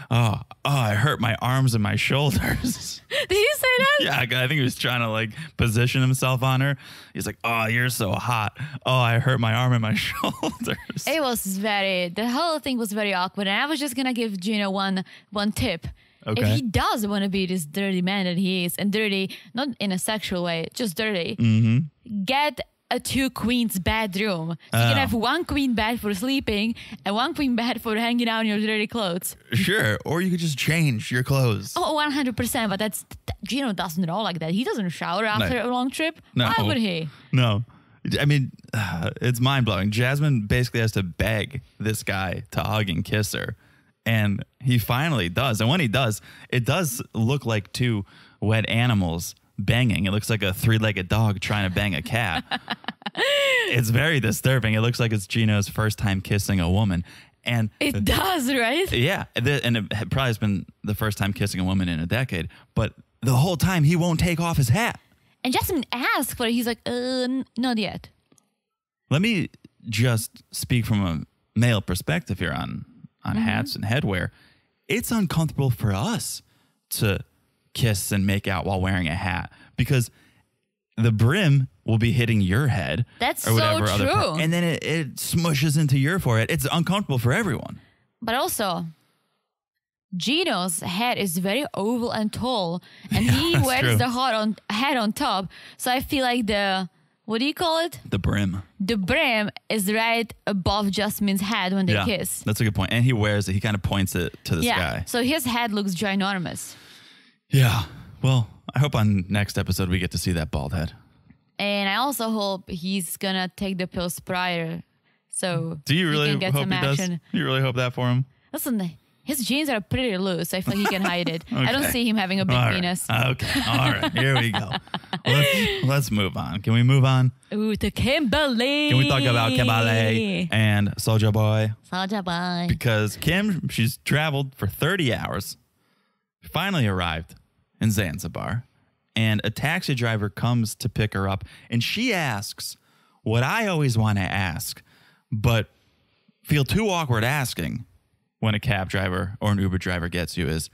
oh, I hurt my arms and my shoulders. Did he say that? Yeah, I think he was trying to like position himself on her. He's like, oh, you're so hot. Oh, I hurt my arm and my shoulders. It was the whole thing was very awkward. And I was just going to give Gino one tip. Okay. If he does want to be this dirty man that he is, and dirty, not in a sexual way, just dirty, get a 2 queens bedroom. So you can have 1 queen bed for sleeping and 1 queen bed for hanging out in your dirty clothes. Sure. Or you could just change your clothes. Oh, 100%. But Gino doesn't roll like that. He doesn't shower after a long trip. No. Why would he? No. I mean, it's mind blowing. Jasmine basically has to beg this guy to hug and kiss her. And he finally does. And when he does, it does look like 2 wet animals banging. It looks like a 3-legged dog trying to bang a cat. It's very disturbing. It looks like it's Gino's first time kissing a woman. And it does, right? Yeah. And it probably has been the first time kissing a woman in a decade. But the whole time he won't take off his hat. And Jasmine asks for it. He's like, not yet. Let me just speak from a male perspective here on hats and headwear. It's uncomfortable for us to kiss and make out while wearing a hat because the brim will be hitting your head. That's or whatever so true. And then it smushes into your forehead. It's uncomfortable for everyone. But also, Gino's head is very oval and tall, and he wears the hat on top. So I feel like what do you call it? The brim. The brim is right above Jasmine's head when they kiss. That's a good point. And he wears it. He kind of points it to the sky. So his head looks ginormous. Yeah. Well, I hope on next episode we get to see that bald head. And I also hope he's going to take the pills prior So Do you he really can get hope some he does? action. Do you really hope that for him? Listen, his jeans are pretty loose. I feel like he can hide it. I don't Okay. see him having a big All right. penis. Okay. All right. Here we go. Let's move on. Can we move on? Ooh, to Kimberly. Can we talk about Kimberly and Soulja Boy? Soulja Boy. Because Kim, she's traveled for 30 hours, finally arrived in Zanzibar, and a taxi driver comes to pick her up, and she asks what I always want to ask, but feel too awkward asking when a cab driver or an Uber driver gets you is,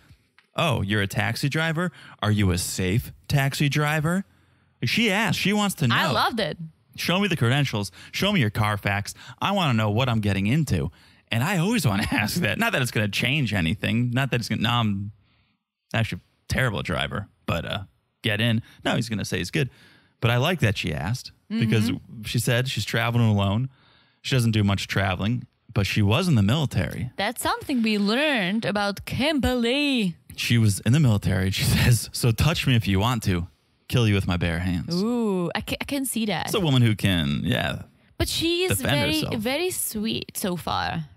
oh, you're a taxi driver? Are you a safe taxi driver? She asked. She wants to know. I loved it. Show me the credentials. Show me your Carfax. I want to know what I'm getting into. And I always want to ask that. Not that it's going to change anything. Not that it's going to, no, I'm actually a terrible driver, but get in. No, he's going to say he's good. But I like that she asked because she said she's traveling alone. She doesn't do much traveling, but she was in the military. That's something we learned about Kimberly. She was in the military. She says, so touch me if you want to. Kill you with my bare hands. Ooh, I can see that. It's a woman who can, yeah. But she is defend herself. very sweet so far.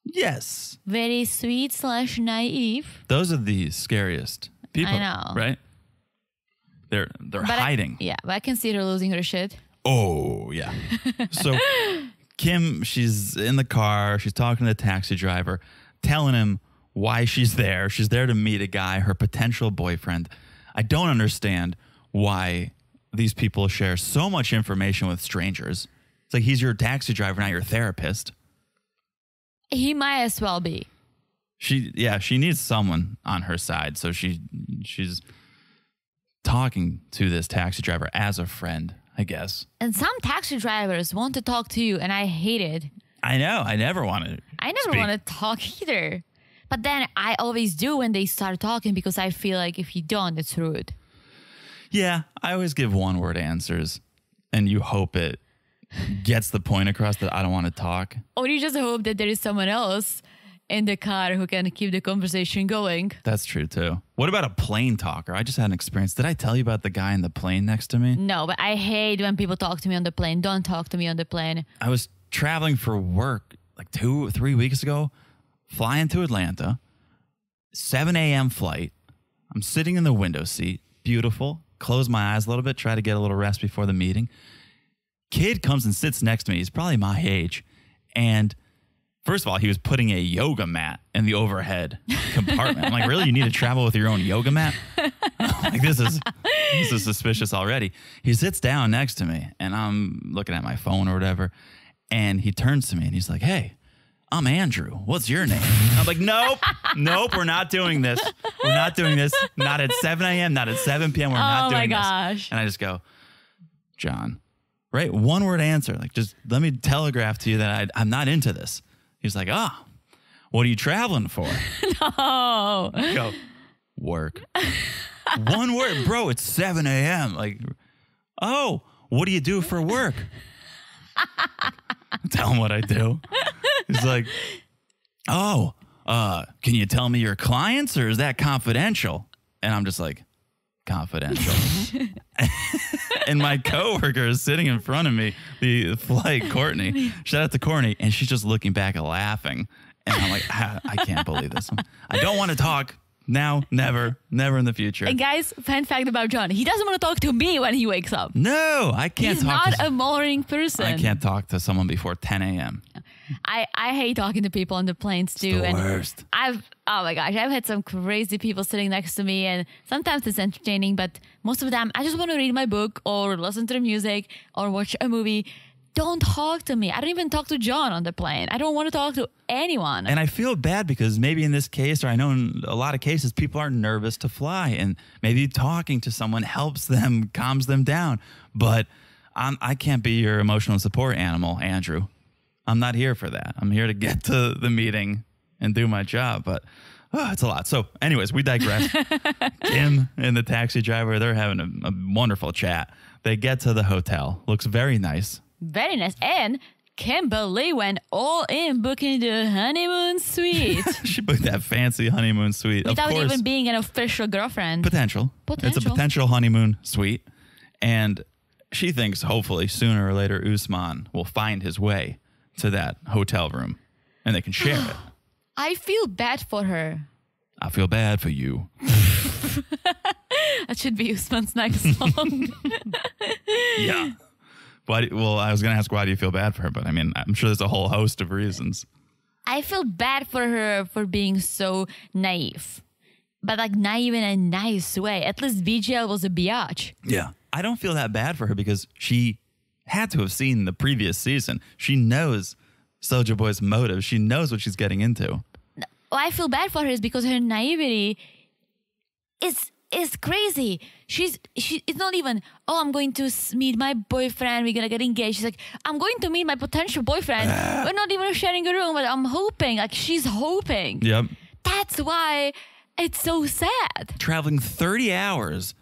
Yes. Very sweet / naive. Those are the scariest people. I know. Right? They're hiding. But I can see her losing her shit. Oh, yeah. So Kim, she's in the car. She's talking to the taxi driver, telling him why she's there. She's there to meet a guy, her potential boyfriend. I don't understand why these people share so much information with strangers. It's like he's your taxi driver, not your therapist. He might as well be. She needs someone on her side. So she's talking to this taxi driver as a friend, I guess. And some taxi drivers want to talk to you, and I hate it. I know. I never want to. I never want to talk either. But then I always do when they start talking because I feel like if you don't, it's rude. Yeah, I always give one-word answers, and you hope it gets the point across that I don't want to talk. Or you just hope that there is someone else in the car who can keep the conversation going. That's true, too. What about a plane talker? I just had an experience. Did I tell you about the guy in the plane next to me? No, but I hate when people talk to me on the plane. Don't talk to me on the plane. I was traveling for work like 2 or 3 weeks ago, flying to Atlanta, 7 a.m. flight. I'm sitting in the window seat, beautiful. Close my eyes a little bit, try to get a little rest before the meeting. Kid comes and sits next to me. He's probably my age. And first of all, he was putting a yoga mat in the overhead compartment. I'm like, really? You need to travel with your own yoga mat? Like, this is suspicious already. He sits down next to me, and I'm looking at my phone or whatever. And he turns to me, and he's like, hey, I'm Andrew. What's your name? I'm like, nope, we're not doing this. We're not doing this. Not at 7 a.m., not at 7 p.m. We're not doing this. Oh, my gosh. And I just go, John, right? One word answer. Like, just let me telegraph to you that I'm not into this. He's like, what are you traveling for? No. I go, work. One word. Bro, it's 7 a.m. Like, oh, what do you do for work? Tell him what I do. He's like, oh, can you tell me your clients or is that confidential? And I'm just like, confidential. And my coworker is sitting in front of me, the flight, Courtney. Shout out to Courtney. And she's just looking back and laughing. And I'm like, I can't believe this. I don't want to talk. Now, never in the future. And guys, fun fact about John. He doesn't want to talk to me when he wakes up. No, I can't talk. He's not a morning person. I can't talk to someone before 10 a.m. I hate talking to people on the planes too. It's the worst. Oh my gosh, I've had some crazy people sitting next to me, and sometimes it's entertaining, but most of the time I just want to read my book or listen to the music or watch a movie. Don't talk to me. I don't even talk to John on the plane. I don't want to talk to anyone. And I feel bad because maybe in this case, or I know in a lot of cases, people are nervous to fly, and maybe talking to someone helps them, calms them down. But I can't be your emotional support animal, Andrew. I'm not here for that. I'm here to get to the meeting and do my job, but it's a lot. So anyways, we digress. Kim and the taxi driver, they're having a wonderful chat. They get to the hotel. Looks very nice. Very nice. And Kimberly went all in booking the honeymoon suite. She booked that fancy honeymoon suite. Without even being an official girlfriend. Potential. It's a potential honeymoon suite. And she thinks hopefully sooner or later Usman will find his way to that hotel room and they can share it. I feel bad for her. I feel bad for you. That should be Usman's next song. Yeah. Well, I was going to ask, why do you feel bad for her? But I mean, I'm sure there's a whole host of reasons. I feel bad for her for being so naive. But like naive in a nice way. At least VGL was a biatch. Yeah. I don't feel that bad for her because she had to have seen the previous season. She knows Soulja Boy's motive. She knows what she's getting into. What I feel bad for her is because her naivety is crazy. It's not even, oh, I'm going to meet my boyfriend, we're gonna get engaged. She's like, I'm going to meet my potential boyfriend. We're not even sharing a room, but I'm hoping. Like, she's hoping. Yep. That's why it's so sad. Traveling 30 hours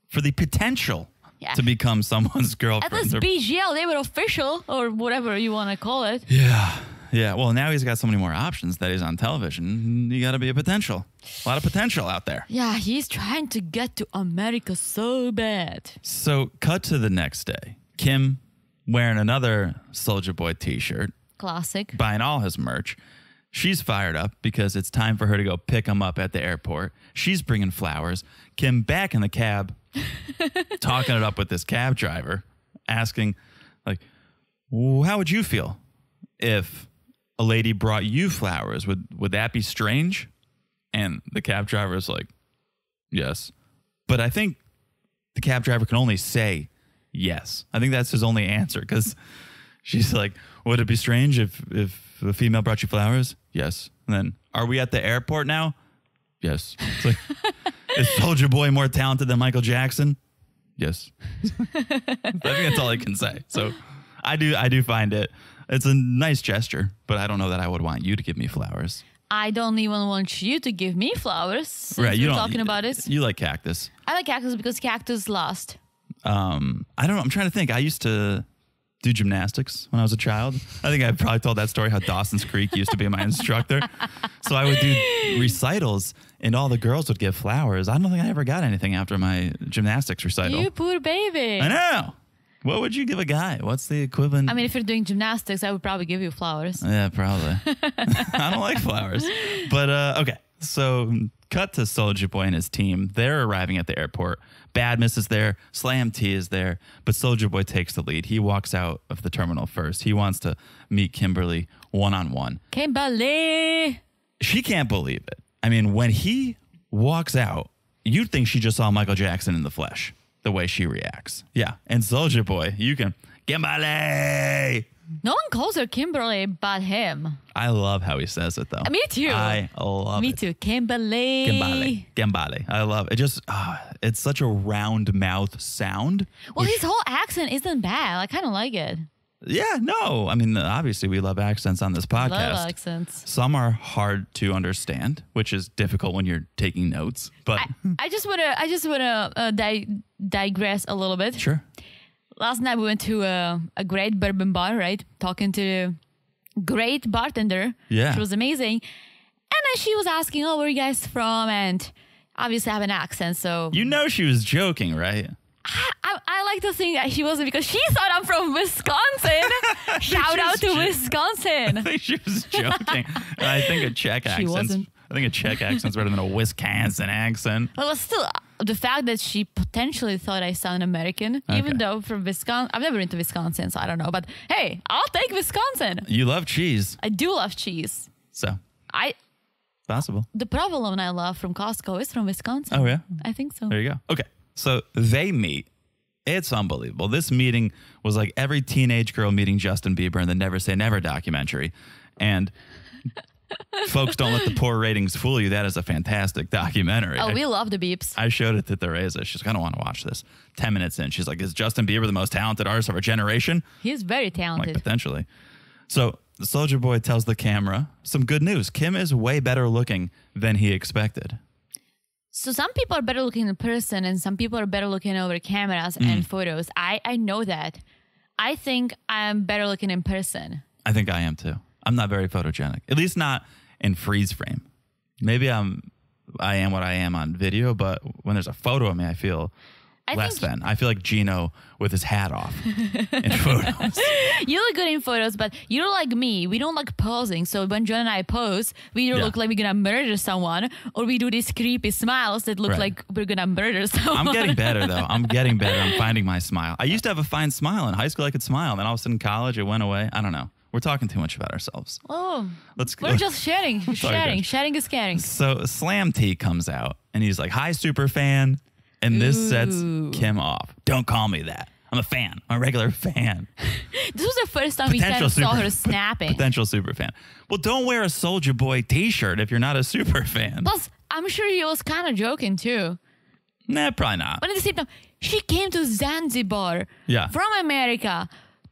for the potential to become someone's girlfriend. At least BGL, they were official, or whatever you want to call it. Yeah. Yeah. Well, now he's got so many more options that he's on television. You got to be a potential. A lot of potential out there. Yeah, he's trying to get to America so bad. So, cut to the next day. Kim wearing another Soulja Boy t-shirt. Classic. Buying all his merch. She's fired up because it's time for her to go pick him up at the airport. She's bringing flowers. Kim back in the cab, talking it up with this cab driver, asking, like, how would you feel if a lady brought you flowers? Would that be strange? And the cab driver is like, yes. But I think the cab driver can only say yes. I think that's his only answer, because she's like, would it be strange if a female brought you flowers? Yes. And then, are we at the airport now? Yes. It's like, is Soulja Boy more talented than Michael Jackson? Yes. I think that's all I can say. So I do find it's a nice gesture, but I don't know that I would want you to give me flowers. I don't even want you to give me flowers. Since right, we're talking about it. You like cactus. I like cactus because cactus last. I don't know. I'm trying to think. I used to do gymnastics when I was a child. I think I probably told that story how Dawson's Creek used to be my instructor. So I would do recitals and all the girls would give flowers. I don't think I ever got anything after my gymnastics recital. You poor baby. I know. What would you give a guy? What's the equivalent? I mean, if you're doing gymnastics, I would probably give you flowers. Yeah, probably. I don't like flowers. But okay. So cut to Soulja Boy and his team. They're arriving at the airport. Badness is there. Slam T is there. But Soulja Boy takes the lead. He walks out of the terminal first. He wants to meet Kimberly one-on-one. Kimberly! She can't believe it. I mean, when he walks out, you'd think she just saw Michael Jackson in the flesh, the way she reacts. Yeah. And Soulja Boy, you can, Kimberly! No one calls her Kimberly but him. I love how he says it, though. Me too. I love it. Me too. Kimberly. Kimberly. I love it. It just, it's such a round mouth sound. Well, his whole accent isn't bad. I kind of like it. Yeah, no. I mean, obviously, we love accents on this podcast. Love accents. Some are hard to understand, which is difficult when you're taking notes. But I just wanna digress a little bit. Sure. Last night we went to a great bourbon bar, right? Talking to a great bartender. Yeah. Which was amazing. And then she was asking, oh, where are you guys from? And obviously I have an accent, so... You know she was joking, right? I like to think that she wasn't, because she thought I'm from Wisconsin. Shout out to Wisconsin. I think she was joking. And I think a Czech accent. wasn't. I think a Czech accent's better than a Wisconsin accent. Well, still, the fact that she potentially thought I sound American, even though from Wisconsin, I've never been to Wisconsin, so I don't know. But hey, I'll take Wisconsin. You love cheese. I do love cheese. So, possible. The provolone I love from Costco is from Wisconsin. Oh, yeah? I think so. There you go. Okay. So they meet. It's unbelievable. This meeting was like every teenage girl meeting Justin Bieber in the Never Say Never documentary. And folks, don't let the poor ratings fool you. That is a fantastic documentary. Oh, we love the beeps. I showed it to Theresa. She's like, I don't want to watch this. 10 minutes in, she's like, is Justin Bieber the most talented artist of our generation? He's very Like, talented. potentially. So the Soulja Boy tells the camera some good news. Kim is way better looking than he expected. So some people are better looking in person and some people are better looking over cameras and photos. I know that. I think I'm better looking in person. I think I am too. I'm not very photogenic, at least not in freeze frame. Maybe I am what I am on video, but when there's a photo of me, I feel less than. I feel like Gino with his hat off in photos. You look good in photos, but you don't like me. We don't like posing. So when John and I pose, we either look like we're gonna murder someone, or we do these creepy smiles that look like we're gonna murder someone. I'm getting better though. I'm getting better. I'm finding my smile. I used to have a fine smile in high school. I could smile, and then all of a sudden in college it went away. I don't know. We're talking too much about ourselves. Oh, we're just sharing. Sharing is caring. So Slam T comes out, and he's like, "Hi, super fan." And this sets Kim off. Don't call me that. I'm a fan. I'm a regular fan. This was the first time we kind of saw her snapping. Potential super fan. Well, don't wear a Soulja Boy t-shirt if you're not a super fan. Plus, I'm sure he was kind of joking too. Nah, probably not. But at the same time, she came to Zanzibar from America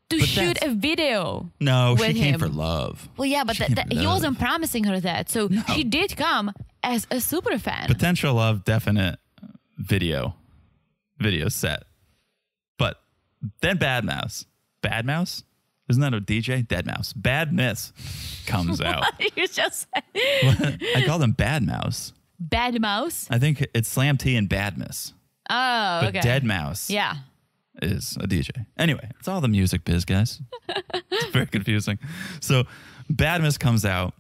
to shoot a video. No, she came for love. Well, yeah, but he wasn't promising her that. So she did come as a super fan. Potential love, definite video set. But then Bad Mouse. Bad Mouse? Isn't that a DJ? Dead Mouse. Bad Miss comes out. What did you just say? I call them Bad Mouse. Bad Mouse? I think it's Slam T and Bad Miss. Oh, but Dead Mouse is a DJ. Anyway, it's all the music biz, guys. It's very confusing. So Bad Miss comes out.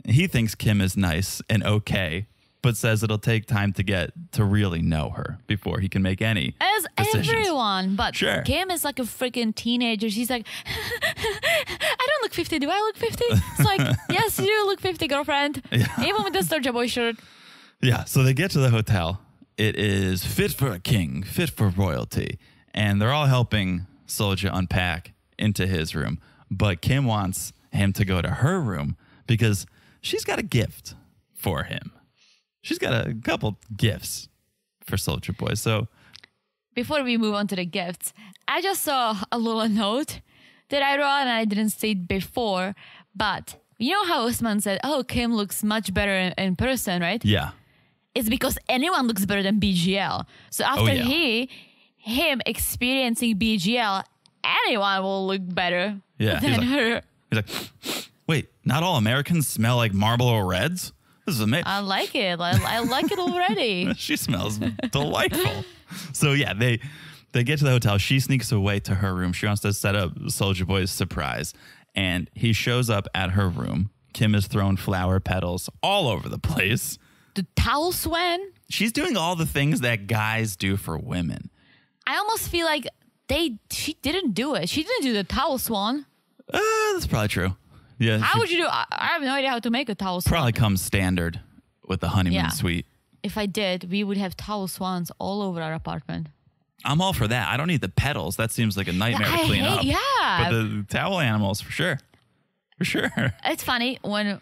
He thinks Kim is nice and okay, but says it'll take time to get to really know her before he can make any decisions. Everyone, but Kim is like a freaking teenager. She's like, I don't look 50. Do I look 50? It's like, yes, you do look 50, girlfriend. Even with the Soulja Boy shirt. Yeah, so they get to the hotel. It is fit for a king, fit for royalty. And they're all helping Soulja unpack into his room. But Kim wants him to go to her room because she's got a gift for him. She's got a couple gifts for Soulja Boy. So before we move on to the gifts, I just saw a little note that I wrote and I didn't see it before. But you know how Usman said, oh, Kim looks much better in person, right? Yeah. It's because anyone looks better than BGL. So after him experiencing BGL, anyone will look better than her. He's like, wait, not all Americans smell like Marlboro Reds? This is amazing. I like it. I like it already. She smells delightful. So yeah, they get to the hotel. She sneaks away to her room. She wants to set up Soulja Boy's surprise. And he shows up at her room. Kim has thrown flower petals all over the place. The towel swan? She's doing all the things that guys do for women. I almost feel like she didn't do it. She didn't do the towel swan. That's probably true. Yeah. How would you do? I have no idea how to make a towel swan. Probably comes standard with the honeymoon suite. If I did, we would have towel swans all over our apartment. I'm all for that. I don't need the petals. That seems like a nightmare to clean up. Yeah. But the towel animals, for sure. For sure. It's funny, when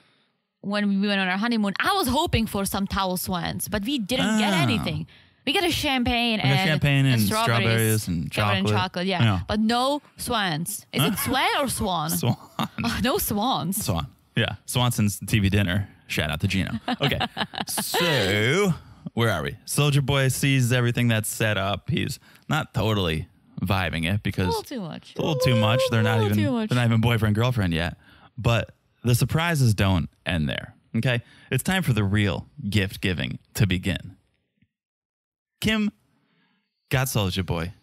we went on our honeymoon, I was hoping for some towel swans, but we didn't get anything. We got a champagne and strawberries and chocolate. Yeah. But no swans. Is it swan or swan? Swan. Oh, no swans. Swan. Yeah. Swanson's TV dinner. Shout out to Gino. Okay. So where are we? Soulja Boy sees everything that's set up. He's not totally vibing it because a little too much. It's a little too much. They're not even boyfriend girlfriend yet. But the surprises don't end there. Okay. It's time for the real gift giving to begin. Kim got Soulja Boy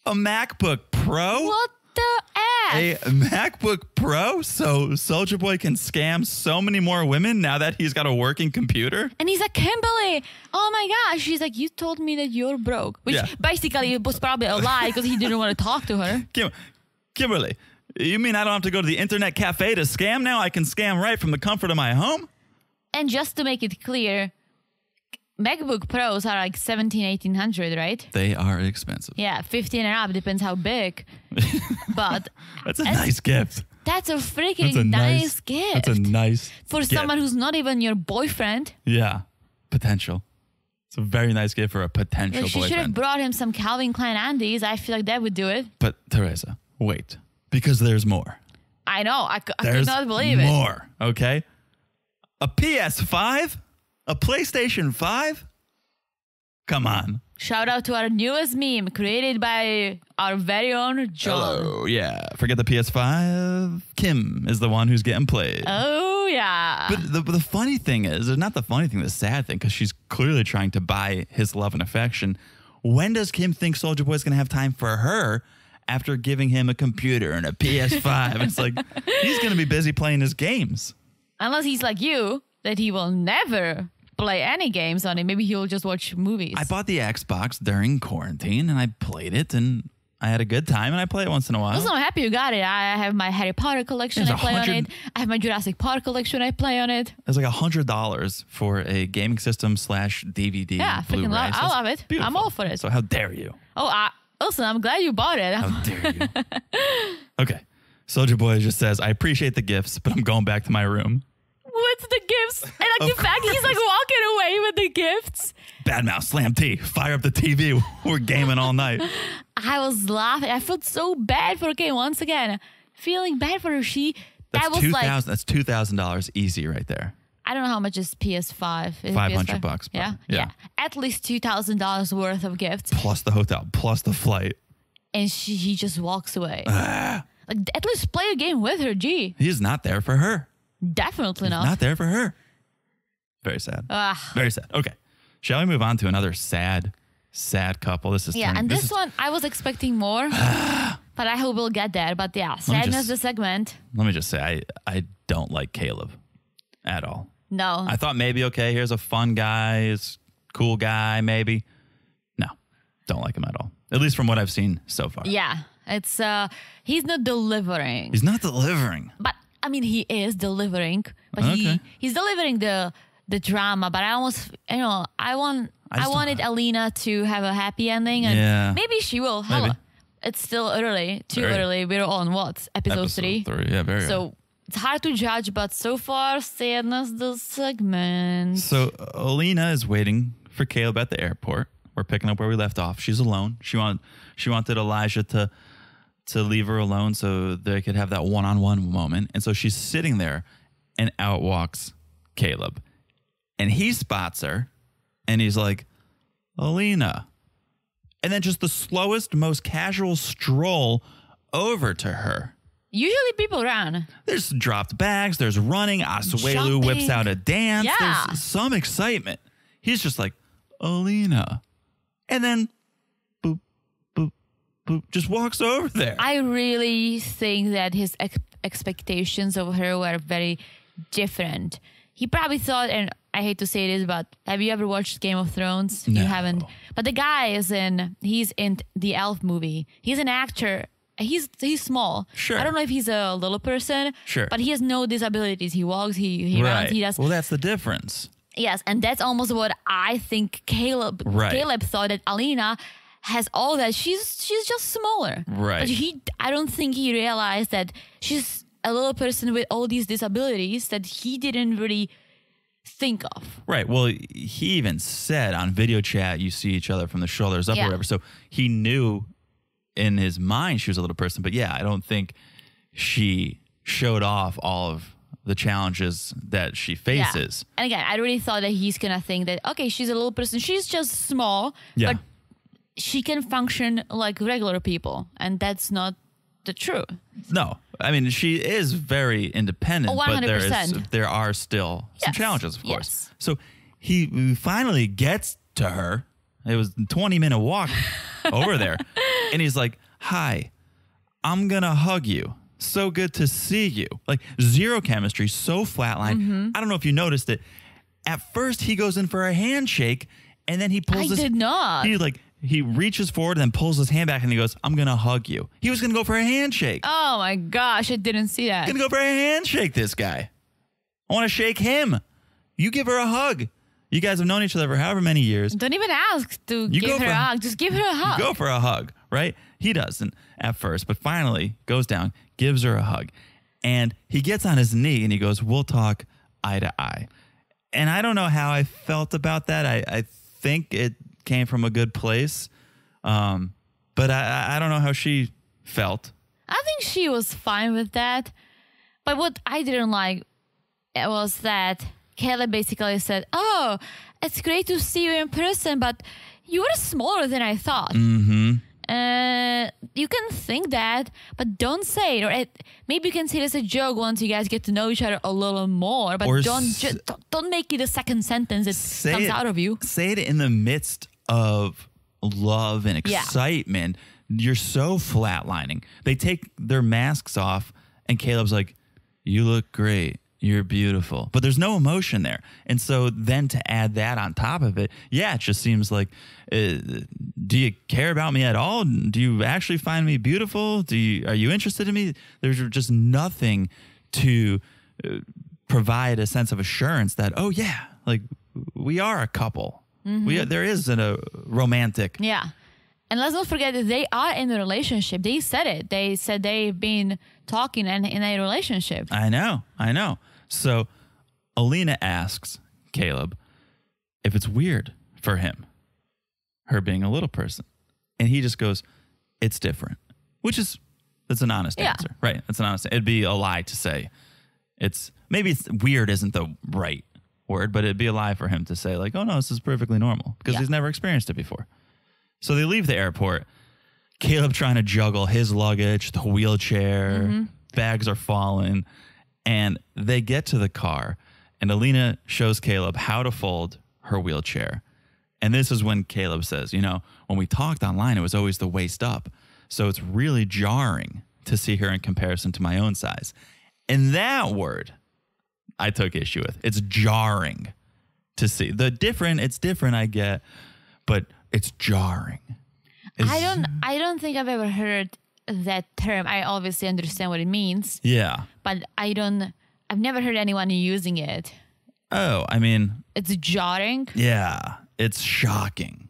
a MacBook Pro. What the F? A MacBook Pro so Soulja Boy can scam so many more women now that he's got a working computer. And he's like, Kimberly, oh my gosh. She's like, you told me that you're broke. Which basically was probably a lie because he didn't want to talk to her. Kimberly, you mean I don't have to go to the internet cafe to scam now? I can scam right from the comfort of my home? And just to make it clear, MacBook Pros are like 1800, right? They are expensive. Yeah, 15 and up, depends how big. But that's a nice gift. That's a freaking nice gift. That's a nice for gift. Someone who's not even your boyfriend. Yeah, potential. It's a very nice gift for a potential boyfriend. She should have brought him some Calvin Klein Andes. I feel like that would do it. But Teresa, wait, because there's more. I know. I could not believe it. More, okay? A PS5? A PlayStation 5? Come on. Shout out to our newest meme created by our very own John. Hello, yeah. Forget the PS5. Kim is the one who's getting played. Oh, yeah. But the funny thing is, not the funny thing, the sad thing, because she's clearly trying to buy his love and affection. when does Kim think Soulja Boy's going to have time for her after giving him a computer and a PS5? It's like, he's going to be busy playing his games. Unless he's like you, that he will never play any games on it. Maybe he'll just watch movies. I bought the Xbox during quarantine and I played it and I had a good time and I play it once in a while. Also, I'm happy you got it. I have my Harry Potter collection. I play on it. I have my Jurassic Park collection. I play on it. It's like $100 for a gaming system / DVD. Yeah, freaking love. I love it. Beautiful. I'm all for it. So how dare you? Oh, listen, I'm glad you bought it. How dare you? Okay. Soulja Boy just says, I appreciate the gifts, but I'm going back to my room. With the gifts. And like the fact he's like walking away with the gifts. Bad mouth, slam T, fire up the TV. We're gaming all night. I was laughing. I felt so bad for Kay once again. Feeling bad for her. That's $2,000 easy right there. I don't know how much is PS5. Is $500. PS5? Yeah. At least $2,000 worth of gifts. Plus the hotel, plus the flight. And he just walks away. Like, at least play a game with her, G. He's not there for her. Definitely He's not. not there for her. Very sad. Very sad. Okay. Shall we move on to another sad couple? This is this one I was expecting more, but I hope we'll get there. But yeah, sadness the segment. Let me just say, I don't like Caleb at all. No. I thought maybe, okay, here's a fun guy, he's a cool guy, maybe. No, don't like him at all. At least from what I've seen so far. Yeah, it's he's not delivering. He's not delivering. But I mean, he is delivering. But he's delivering the drama. But I almost, I wanted Alina to have a happy ending, and maybe she will. Maybe. It's still early, early. We're on what episode 3? Yeah, very. So it's hard to judge, but so far, sadness the segment. So Alina is waiting for Caleb at the airport. We're picking up where we left off. She's alone. She wanted Elijah to leave her alone so they could have that one-on-one moment. And so she's sitting there, and out walks Caleb. And he spots her, and he's like, Alina. And then just the slowest, most casual stroll over to her. Usually people run. There's dropped bags. There's running. Asuelu whips out a dance. Yeah. There's some excitement. He's just like, Alina. And then, boop, boop, boop, just walks over there. I really think that his expectations of her were very different. He probably thought, and I hate to say this, but have you ever watched Game of Thrones? No. You haven't. But the guy he's in the Elf movie. He's an actor. He's small. Sure. I don't know if he's a little person. Sure. But he has no disabilities. He walks, he runs, he does. Well, that's the difference. Yes, and that's almost what I think Caleb thought, that Alina has all that. She's just smaller. Right. But I don't think he realized that she's a little person with all these disabilities that he didn't really think of. Right. Well, he even said on video chat, you see each other from the shoulders up or whatever. So he knew in his mind she was a little person. But yeah, I don't think she showed off all of the challenges that she faces. Yeah. And again, I really thought that he's going to think that, okay, she's a little person. She's just small, but she can function like regular people. And that's not the truth. No. I mean, she is very independent, but there are still some challenges, of course. Yes. So he finally gets to her. It was a 20-minute walk over there. And he's like, hi, I'm going to hug you. So good to see you. Like, zero chemistry, so flatline. Mm-hmm. I don't know if you noticed it. At first, he goes in for a handshake, and then he pulls his... I did not. He reaches forward and then pulls his hand back, and he goes, I'm going to hug you. He was going to go for a handshake. Oh, my gosh. I didn't see that. Going to go for a handshake, this guy. I want to shake him. You give her a hug. You guys have known each other for however many years. Don't even ask to give her a hug. Just give her a hug. You go for a hug, right? He doesn't at first, but finally goes down, gives her a hug. And he gets on his knee and he goes, we'll talk eye to eye. And I don't know how I felt about that. I think it came from a good place. But I don't know how she felt. I think she was fine with that. But what I didn't like was that Caleb basically said, oh, it's great to see you in person, but you were smaller than I thought. Mm-hmm. You can think that, but don't say it. Or maybe you can say it as a joke once you guys get to know each other a little more. But don't make it a second sentence that comes out of you. Say it in the midst of love and Yeah. excitement. You're so flatlining. They take their masks off, and Caleb's like, "You look great. You're beautiful." But there's no emotion there. And so then to add that on top of it, yeah, it just seems like, do you care about me at all? Do you actually find me beautiful? Are you interested in me? There's just nothing to provide a sense of assurance that, oh yeah, like we are a couple. There is a romantic. Yeah. And let's not forget that they are in a relationship. They said it. They said they've been talking and in a relationship. I know. So Alina asks Caleb if it's weird for him, her being a little person. And he just goes, "It's different," that's an honest answer, right? That's an honest. It'd be a lie to say maybe weird isn't the right word, but it'd be a lie for him to say like, "Oh no, this is perfectly normal," because he's never experienced it before. So they leave the airport. Caleb trying to juggle his luggage, the wheelchair, bags are falling, and they get to the car, and Alina shows Caleb how to fold her wheelchair. And this is when Caleb says, when we talked online, it was always the waist up. So it's really jarring to see her in comparison to my own size. And that word I took issue with. It's jarring to see. It's different, I get, but it's jarring. I don't think I've ever heard that term. I obviously understand what it means. Yeah. But I've never heard anyone using it. Oh, I mean, it's jarring. Yeah. It's shocking.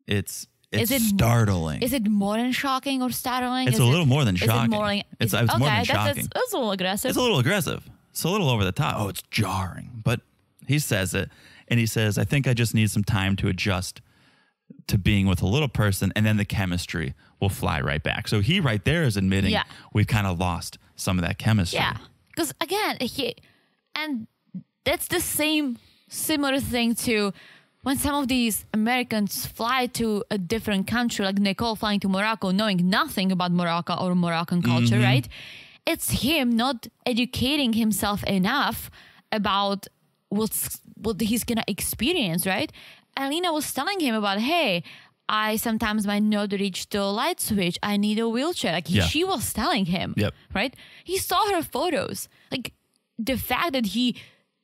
It's startling. Is it more than shocking or startling? It's a little more than shocking. It's more than shocking. That's a little aggressive. It's a little aggressive. It's a little over the top. Oh, it's jarring. But he says it, and he says, "I think I just need some time to adjust to being with a little person, and then the chemistry will fly right back." So he right there is admitting we've kind of lost some of that chemistry. Yeah, because again, and that's the similar thing to when some of these Americans fly to a different country, like Nicole flying to Morocco, knowing nothing about Morocco or Moroccan culture, right? It's him not educating himself enough about what he's gonna experience, right? Alina was telling him about, hey, I sometimes might not reach the light switch. I need a wheelchair. Like she was telling him, right? He saw her photos. Like the fact that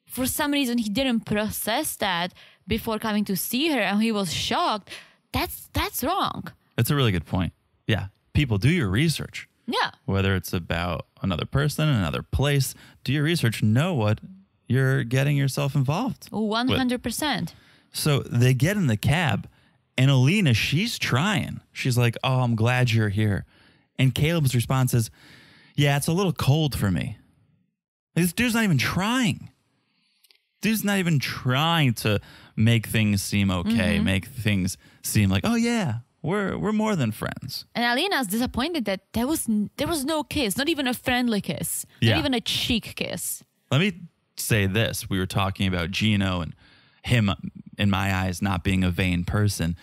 for some reason, he didn't process that before coming to see her, and he was shocked. That's wrong. That's a really good point. Yeah, people, do your research. Yeah. Whether it's about another person, another place, do your research. Know what you're getting yourself involved. 100%. So they get in the cab, and Alina, she's trying. She's like, "Oh, I'm glad you're here." And Caleb's response is, "Yeah, it's a little cold for me." This dude's not even trying. Dude's not even trying to make things seem okay, make things seem like, oh yeah, we're more than friends. And Alina's disappointed that there was no kiss, not even a friendly kiss, not even a cheek kiss. Let me say this. We were talking about Gino and him, in my eyes, not being a vain person.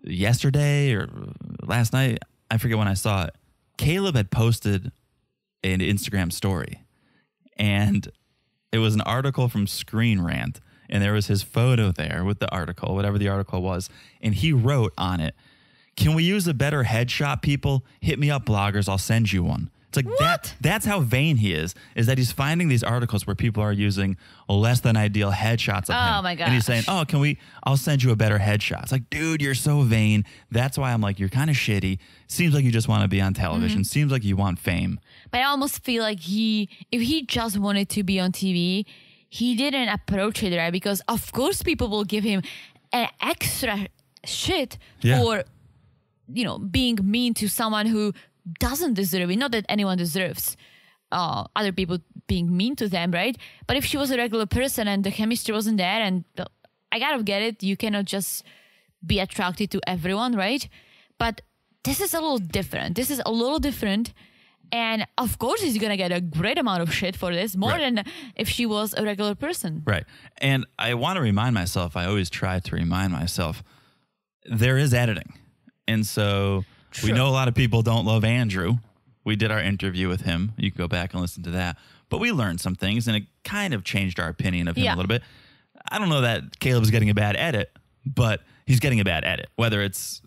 Yesterday or last night, I forget when I saw it, Caleb had posted an Instagram story, and it was an article from Screen Rant, and there was his photo there with the article, whatever the article was, and he wrote on it, "Can we use a better headshot, people? Hit me up, bloggers. I'll send you one." It's like that. That's how vain he is that he's finding these articles where people are using less than ideal headshots of him. Oh my gosh. And he's saying, "Oh, I'll send you a better headshot." It's like, dude, you're so vain. That's why I'm like, you're kind of shitty. Seems like you just want to be on television. Seems like you want fame. But I almost feel like if he just wanted to be on TV, he didn't approach it right, because of course people will give him an extra shit for, being mean to someone who doesn't deserve it. Not that anyone deserves other people being mean to them, right? But if she was a regular person and the chemistry wasn't there, and I gotta get it, you cannot just be attracted to everyone, right? But this is a little different. And of course, he's going to get a great amount of shit for this, more than if she was a regular person. Right. And I want to remind myself, I always try to remind myself, there is editing. And so we know a lot of people don't love Andrew. We did our interview with him. You can go back and listen to that. But we learned some things, and it kind of changed our opinion of him a little bit. I don't know that Caleb's getting a bad edit, but he's getting a bad edit, whether it's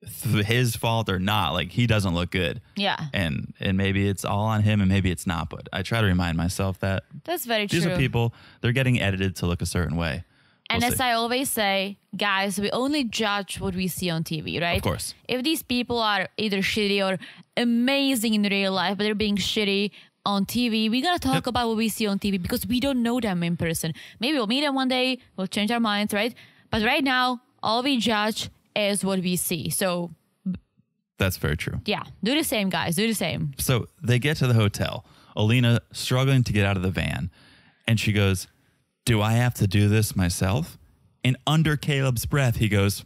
his fault or not. Like, he doesn't look good. Yeah. And maybe it's all on him and maybe it's not, but I try to remind myself that that's very true. These are people, they're getting edited to look a certain way. And as I always say, guys, we only judge what we see on TV, right? Of course. If these people are either shitty or amazing in real life, but they're being shitty on TV, we gotta talk about what we see on TV because we don't know them in person. Maybe we'll meet them one day, we'll change our minds, right? But right now, all we judge is what we see. So that's very true. Yeah, do the same, guys. Do the same. So they get to the hotel. Alina struggling to get out of the van, and she goes, "Do I have to do this myself?" And under Caleb's breath, he goes,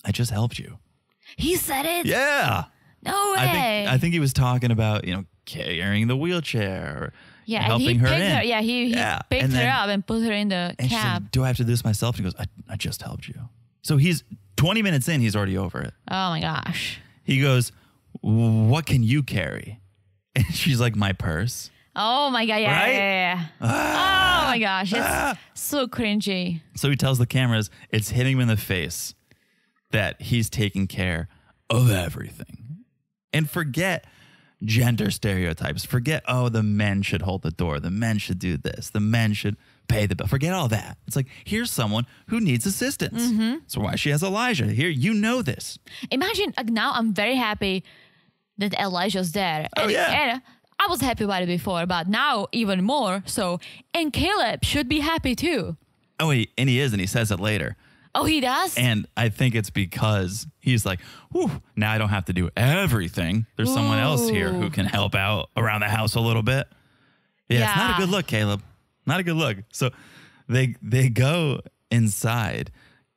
"I just helped you." He said it? Yeah. No way. I think he was talking about, carrying the wheelchair, or helping her in. He picked her up and put her in the and cab. She said, "Do I have to do this myself?" And he goes, I just helped you. So he's 20 minutes in, he's already over it. Oh my gosh. He goes, "What can you carry?" And she's like, "My purse." Oh my God. Yeah. Right? Yeah. Oh my gosh. It's so cringy. So he tells the cameras it's hitting him in the face that he's taking care of everything. And forget gender stereotypes. Forget, the men should hold the door. The men should do this. The men should pay the bill. Forget all that. It's like, here's someone who needs assistance. Mm-hmm. So why she has Elijah here. You know this. Imagine, now I'm very happy that Elijah's there. Oh, yeah. And I was happy about it before, but now even more so. And Caleb should be happy too. Oh, and he is, and he says it later. Oh, he does? And I think it's because he's like, whew, now I don't have to do everything. There's someone else here who can help out around the house a little bit. Yeah, it's not a good look, Caleb. Not a good look. So they go inside.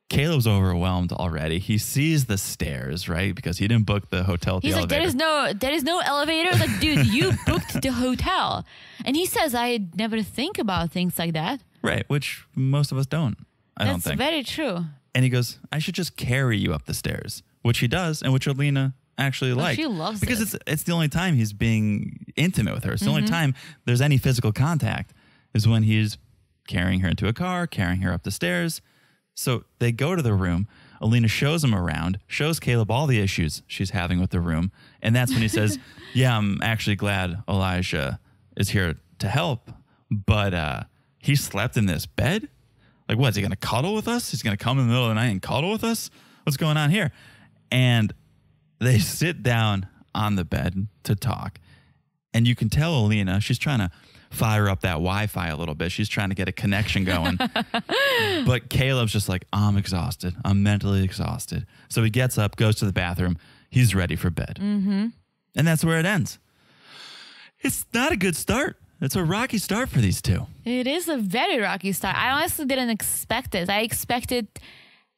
Caleb's overwhelmed already. He sees the stairs, right? Because he didn't book the hotel. He's like, there is no elevator. Like, dude, you booked the hotel. And he says, I never think about things like that. Right, which most of us don't. I don't think. That's very true. And he goes, "I should just carry you up the stairs," which he does, and which Alina actually likes. She loves because it's the only time he's being intimate with her. It's the only time there's any physical contact is when he's carrying her into a car, carrying her up the stairs. So they go to the room. Alina shows him around, shows Caleb all the issues she's having with the room. And that's when he says, "Yeah, I'm actually glad Elijah is here to help. But he slept in this bed? Like, what? Is he going to cuddle with us? He's going to come in the middle of the night and cuddle with us? What's going on here?" And they sit down on the bed to talk. And you can tell Alina, she's trying to fire up that Wi-Fi a little bit. She's trying to get a connection going. But Caleb's just like, "I'm exhausted. I'm mentally exhausted." So he gets up, goes to the bathroom. He's ready for bed. And that's where it ends. It's not a good start. It's a rocky start for these two. It is a very rocky start. I honestly didn't expect it. I expected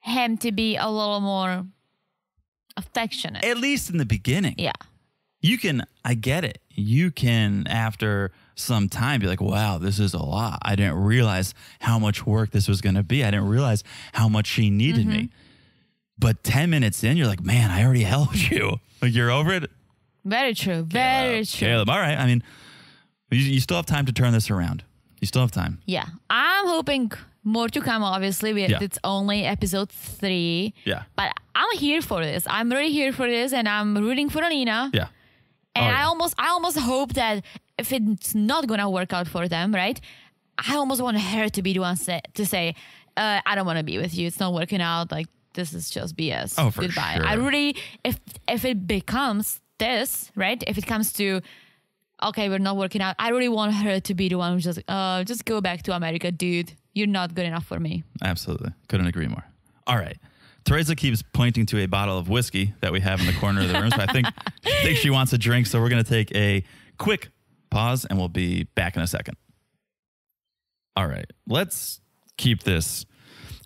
him to be a little more affectionate. At least in the beginning. Yeah. I get it. You can, after some time, be like, "Wow, this is a lot. I didn't realize how much work this was going to be. I didn't realize how much she needed me." But 10 minutes in, you're like, "Man, I already helped you." Like, you're over it. Very true. Very true. Caleb, all right. I mean, you still have time to turn this around. You still have time. Yeah. I'm hoping more to come, obviously. It's only episode 3. Yeah. But I'm here for this. I'm really here for this, and I'm rooting for Alina. Yeah. And I almost hope that if it's not going to work out for them, right? I almost want her to be the one to say, "I don't want to be with you. It's not working out. Like, this is just BS. Oh, for Goodbye." sure. I really, if it becomes this, right? If it comes to, okay, we're not working out, I really want her to be the one who's just go back to America, dude. You're not good enough for me. Absolutely. Couldn't agree more. All right. Teresa keeps pointing to a bottle of whiskey that we have in the corner of the room. So I think she wants a drink. So we're going to take a quick pause and we'll be back in a second. All right. Let's keep this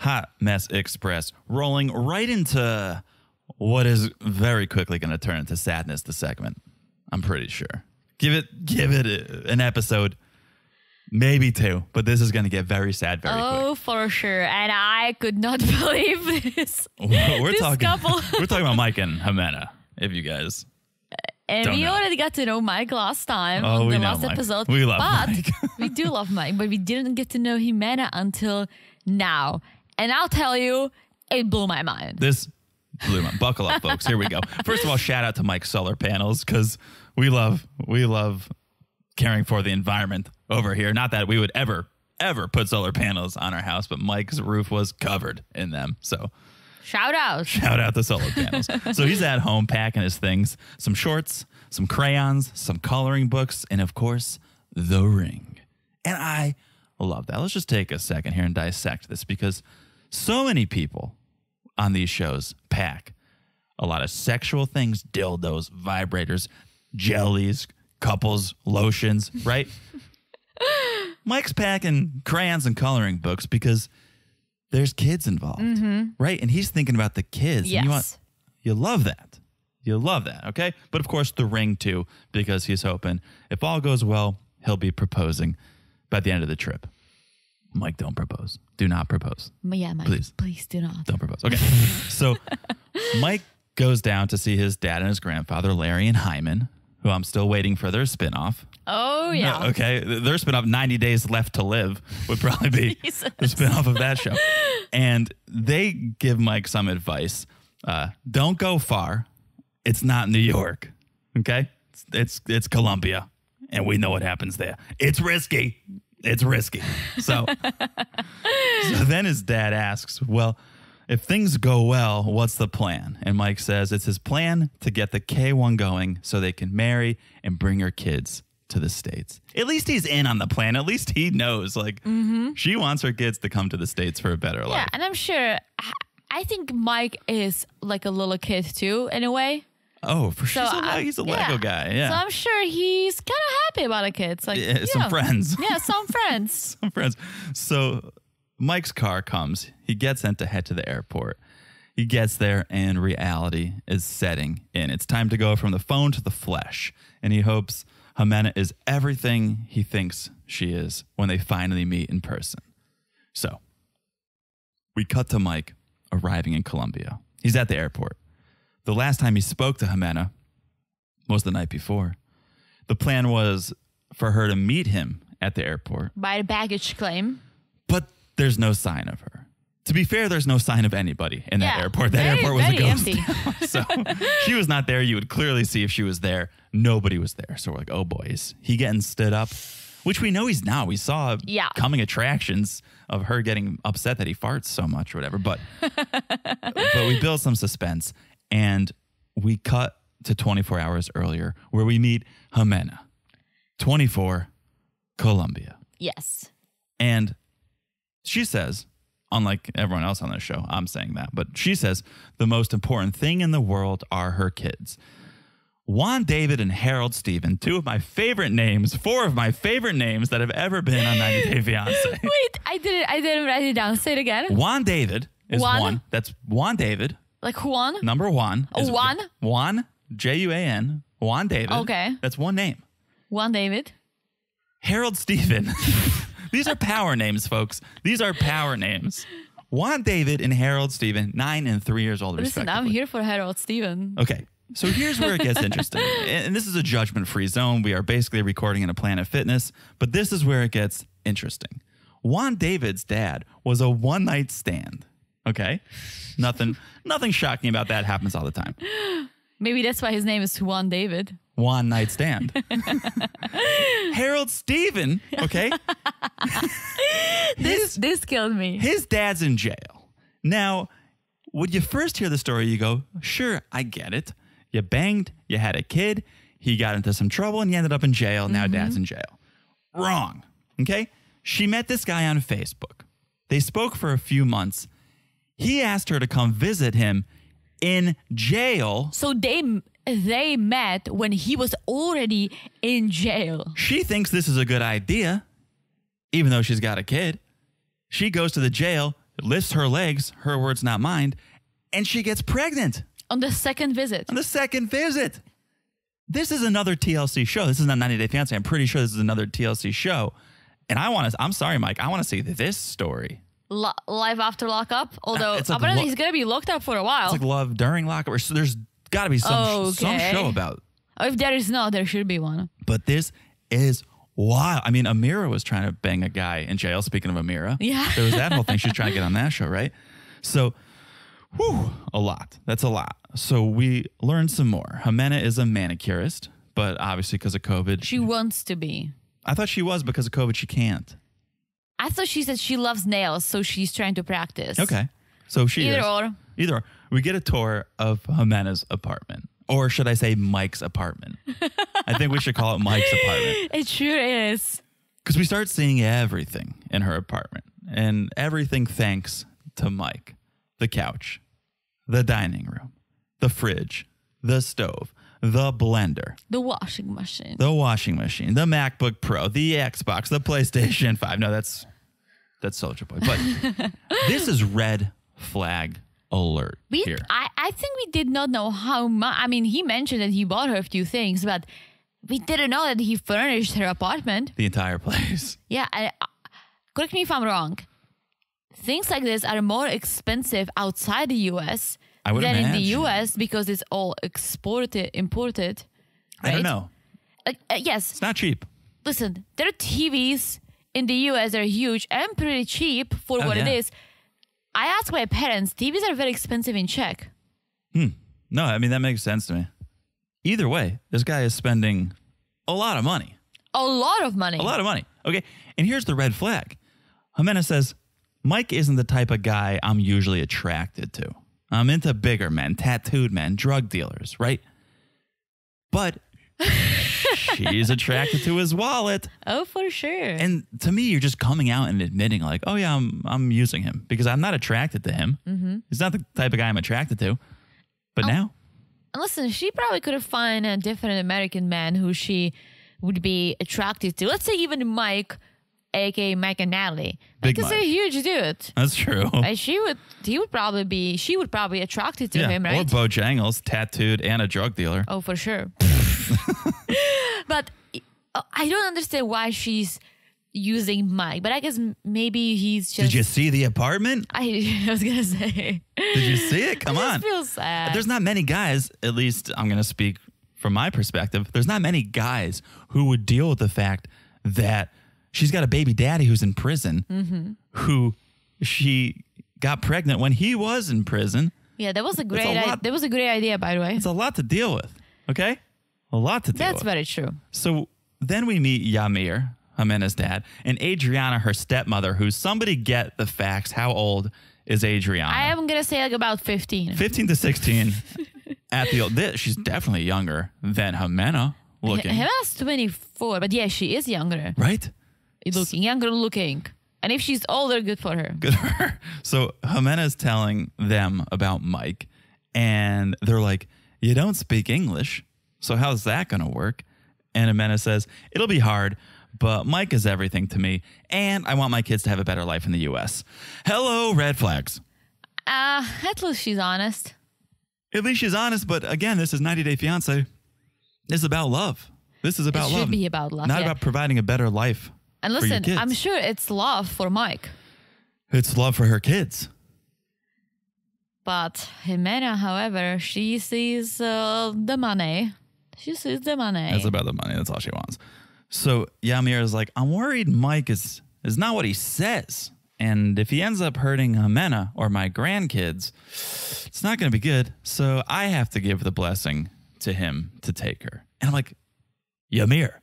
Hot Mess Express rolling right into what is very quickly going to turn into sadness, the segment. I'm pretty sure. Give it an episode, maybe 2, but this is going to get very sad very quick. Oh, for sure. And I could not believe this. We're talking about Mike and Ximena, if you guys and don't we know. already got to know Mike last time Oh, on we the know last Mike. episode. We love Mike. We do love Mike, but we didn't get to know Ximena until now. And I'll tell you, it blew my mind. This blew my buckle up, folks. Here we go. First of all, shout out to Mike's solar panels because we love caring for the environment over here. Not that we would ever put solar panels on our house, but Mike's roof was covered in them. So shout out the solar panels. So he's at home packing his things, some shorts, some crayons, some coloring books, and of course, the ring. And I love that. Let's just take a second here and dissect this because so many people on these shows pack a lot of sexual things, dildos, vibrators, jellies, couples, lotions, right? Mike's packing crayons and coloring books because there's kids involved, right? And he's thinking about the kids. Yes. And you love that. You love that, okay? But of course, the ring too, because he's hoping if all goes well, he'll be proposing by the end of the trip. Mike, don't propose. Do not propose. Yeah, Mike. Please do not. Don't propose. Okay. So Mike goes down to see his dad and his grandfather, Larry and Hyman, who I'm still waiting for their spinoff. Oh, yeah. No, okay. Their spinoff, 90 Days Left to Live, would probably be the spinoff of that show. And they give Mike some advice. Don't go far. It's not New York. Okay? It's Colombia. And we know what happens there. It's risky. It's risky. So then his dad asks, well, if things go well, what's the plan? And Mike says it's his plan to get the K1 going so they can marry and bring her kids to the States. At least he's in on the plan. At least he knows, like, she wants her kids to come to the States for a better life. Yeah, and I'm sure, I think Mike is like a little kid too, in a way. Oh, for sure. He's a Lego guy. Yeah. So I'm sure he's kind of happy about the kids. Like, some friends. Yeah, some friends. Some friends. So Mike's car comes. He gets in to head to the airport. He gets there and reality is setting in. It's time to go from the phone to the flesh. And he hopes Ximena is everything he thinks she is when they finally meet in person. So we cut to Mike arriving in Colombia. He's at the airport. The last time he spoke to Ximena was the night before. The plan was for her to meet him at the airport. By the baggage claim. But there's no sign of her. To be fair, there's no sign of anybody in that airport. That airport was a ghost. Empty. So she was not there. You would clearly see if she was there. Nobody was there. So we're like, oh, boy, is he getting stood up? Which we know he's not. We saw coming attractions of her getting upset that he farts so much or whatever. But we built some suspense. And we cut to 24 hours earlier where we meet Ximena, 24, Colombia. Yes. And she says, unlike everyone else on this show, I'm saying that, but she says the most important thing in the world are her kids. Juan David and Harold Stephen, four of my favorite names that have ever been on 90 Day Fiancé. Wait, I didn't write it down. Say it again. Juan David is one. That's Juan David. Like Juan? Number one. Juan? Juan, Juan, Juan David. Okay. That's one name. Juan David. Harold Stephen. These are power names, folks. These are power names. Juan David and Harold Stephen, 9 and 3 years old, respectively. Listen, I'm here for Harold Stephen. Okay. So here's where it gets interesting. And this is a judgment-free zone. We are basically recording in a Planet Fitness, but this is where it gets interesting. Juan David's dad was a one-night stand. Okay? Nothing shocking about that. Happens all the time. Maybe that's why his name is Juan David. One night stand. Harold Stephen, okay? This killed me. His dad's in jail. Now, when you first hear the story, you go, sure, I get it. You banged, you had a kid, he got into some trouble, and he ended up in jail. Now dad's in jail. Wrong, okay? She met this guy on Facebook. They spoke for a few months. He asked her to come visit him in jail. So they met when he was already in jail. She thinks this is a good idea, even though she's got a kid. She goes to the jail, lifts her legs, her words, not mine, and she gets pregnant. On the second visit. This is another TLC show. This is not 90 Day Fiancé. I'm pretty sure this is another TLC show. And I'm sorry, Mike, I want to see this story. Live after lockup? Although like apparently he's going to be locked up for a while. It's like love during lockup. So there's got to be some show about. Oh, if there is not, there should be one. But this is wild. I mean, Amira was trying to bang a guy in jail. Speaking of Amira. Yeah. There was that whole thing. She was trying to get on that show, right? So, a lot. That's a lot. So we learned some more. Ximena is a manicurist, but obviously because of COVID. She wants to be. I thought she was because of COVID. She can't. I thought she said she loves nails, so she's trying to practice. Okay. So she is. Either or. We get a tour of Ximena's apartment. Or should I say Mike's apartment? I think we should call it Mike's apartment. It sure is. Because we start seeing everything in her apartment. And everything thanks to Mike. The couch. The dining room. The fridge. The stove. The blender. The washing machine. The washing machine. The MacBook Pro. The Xbox. The PlayStation 5. No, that's Soulja Boy. But this is red flag alert here. I think we did not know how much. I mean, he mentioned that he bought her a few things, but we didn't know that he furnished her apartment. The entire place. Yeah. Correct me if I'm wrong. Things like this are more expensive outside the U.S. than imagine. In the U.S. because it's all imported. Right? I don't know. Yes. It's not cheap. Listen, there are TVs in the U.S. that are huge and pretty cheap for what it is. I asked my parents, TVs are very expensive in Czech. No, I mean, that makes sense to me. Either way, this guy is spending a lot of money. A lot of money. A lot of money. Okay. And here's the red flag. Ximena says, Mike isn't the type of guy I'm usually attracted to. I'm into bigger men, tattooed men, drug dealers, right? But she's attracted to his wallet. Oh, for sure. And to me, you're just coming out and admitting like, oh yeah, I'm using him because I'm not attracted to him. Mm-hmm. He's not the type of guy I'm attracted to. But now? Listen, she probably could have found a different American man who she would be attracted to. Let's say even Mike, aka Mike and Natalie. Because they're a huge dude. That's true. She would probably be attracted to him, right? Or Bojangles, tattooed and a drug dealer. Oh, for sure. But I don't understand why she's using Mike, but I guess maybe he's just... Did you see the apartment? I was going to say. Did you see it? Come on. I feel sad. There's not many guys, at least I'm going to speak from my perspective. There's not many guys who would deal with the fact that she's got a baby daddy who's in prison, who she got pregnant when he was in prison. Yeah, that was a great idea, by the way. It's a lot to deal with, okay? A lot to deal with. That's very true. So then we meet Yamir, Ximena's dad, and Adriana, her stepmother, who somebody get the facts. How old is Adriana? I am going to say like about 15. 15 to 16 at the old. She's definitely younger than Ximena looking. Ximena's 24, but yeah, she is younger. Right? Younger looking. And if she's older, good for her. Good for her. So Ximena's telling them about Mike, and they're like, you don't speak English, so how's that going to work? And Ximena says, it'll be hard, but Mike is everything to me, and I want my kids to have a better life in the U.S. Hello, red flags. At least she's honest. At least she's honest, but again, this is 90 Day Fiancé. This is about love. This is about love. It should be about love, Not about providing a better life. And listen, I'm sure it's love for Mike. It's love for her kids. But Ximena, however, she sees the money. She sees the money. It's about the money. That's all she wants. So Yamir is like, I'm worried Mike is not what he says. And if he ends up hurting Ximena or my grandkids, it's not going to be good. So I have to give the blessing to him to take her. And I'm like, Yamir,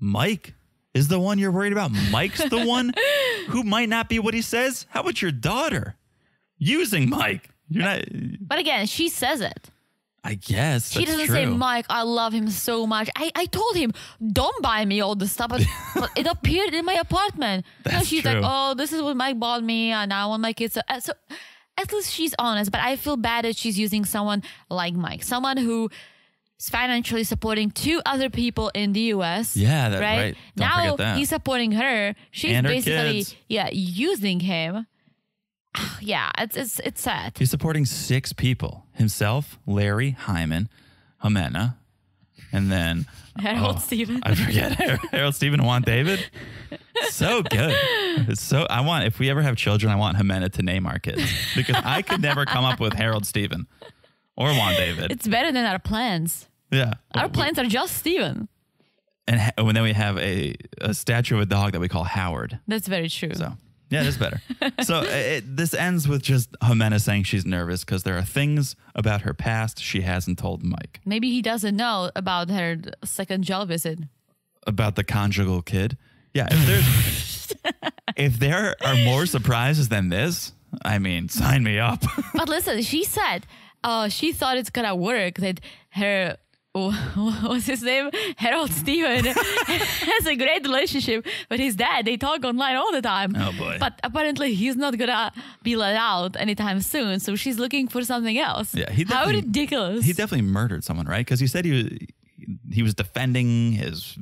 Mike is the one you're worried about? Mike's the one who might not be what he says? How about your daughter using Mike? You're not. But again, she says it. I guess she doesn't say, Mike, I love him so much. I told him, don't buy me all this stuff, but it appeared in my apartment. That's she's true. like, oh, this is what Mike bought me, and I want my kids. So at least she's honest, but I feel bad that she's using someone like Mike, someone who is financially supporting two other people in the U.S. Yeah, that's right. Don't forget that. He's supporting her. She's and her basically, kids. using him. Yeah, it's sad. He's supporting 6 people. Himself, Larry, Hyman, Ximena, and then Harold Stephen. I forget Harold Stephen and Juan David. So good. If we ever have children, I want Ximena to name our kids because I could never come up with Harold Stephen or Juan David. It's better than our plans. Yeah. Our plans are just Stephen. And then we have a statue of a dog that we call Howard. That's very true. So, yeah, it is better. So this ends with just Ximena saying she's nervous because there are things about her past she hasn't told Mike. Maybe he doesn't know about her second jail visit. About the conjugal kid. Yeah, if there are more surprises than this, I mean, sign me up. But listen, she said she thought it's gonna work, that her what's his name? Harold Steven has a great relationship with his dad. They talk online all the time. Oh boy. But apparently he's not gonna be let out anytime soon. So she's looking for something else. Yeah, how ridiculous. He definitely murdered someone, right? Because he said he was defending his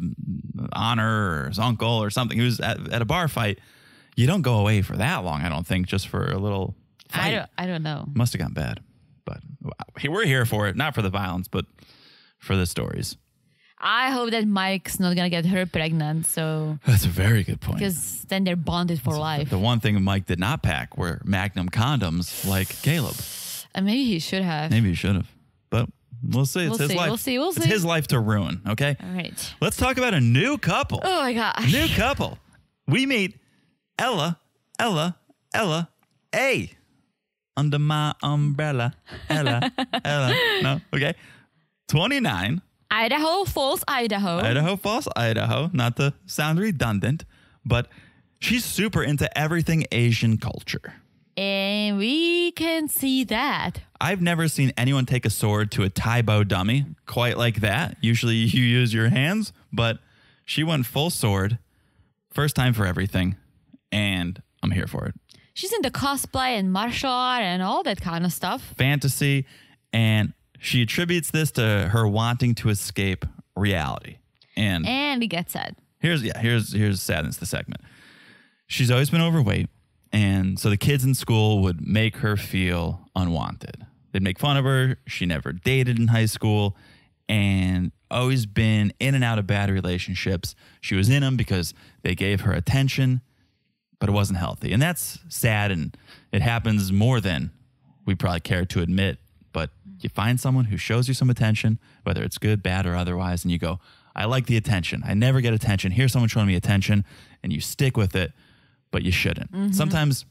honor or his uncle or something. He was at a bar fight. You don't go away for that long, I don't think, just for a little fight. I don't know. Must have gone bad. But we're here for it. Not for the violence, but for the stories. I hope that Mike's not going to get her pregnant. So That's a very good point. Because then they're bonded for life. The one thing Mike did not pack were Magnum condoms like Caleb. And maybe he should have. Maybe he should have. But we'll see. It's his life. We'll see. It's his life to ruin, okay? All right. Let's talk about a new couple. Oh, my gosh. New couple. We meet Ella, A. Under my umbrella. Ella. No? Okay. 29. Idaho Falls, Idaho. Idaho Falls, Idaho. Not to sound redundant, but she's super into everything Asian culture. And we can see that. I've never seen anyone take a sword to a Taibo dummy quite like that. Usually you use your hands, but she went full sword. First time for everything. And I'm here for it. She's into cosplay and martial art and all that kind of stuff. Fantasy. And she attributes this to her wanting to escape reality. And it gets sad. Here's sadness the segment. She's always been overweight. And so the kids in school would make her feel unwanted. They'd make fun of her. She never dated in high school and always been in and out of bad relationships. She was in them because they gave her attention, but it wasn't healthy. And that's sad, and it happens more than we probably care to admit. But you find someone who shows you some attention, whether it's good, bad, or otherwise, and you go, I like the attention. I never get attention. Here's someone showing me attention, and you stick with it, but you shouldn't. Mm-hmm. Sometimes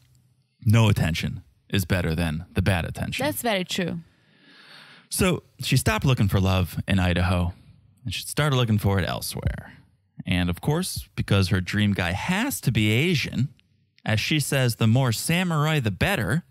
no attention is better than the bad attention. That's very true. So she stopped looking for love in Idaho, and she started looking for it elsewhere. And of course, because her dream guy has to be Asian, as she says, the more samurai, the better.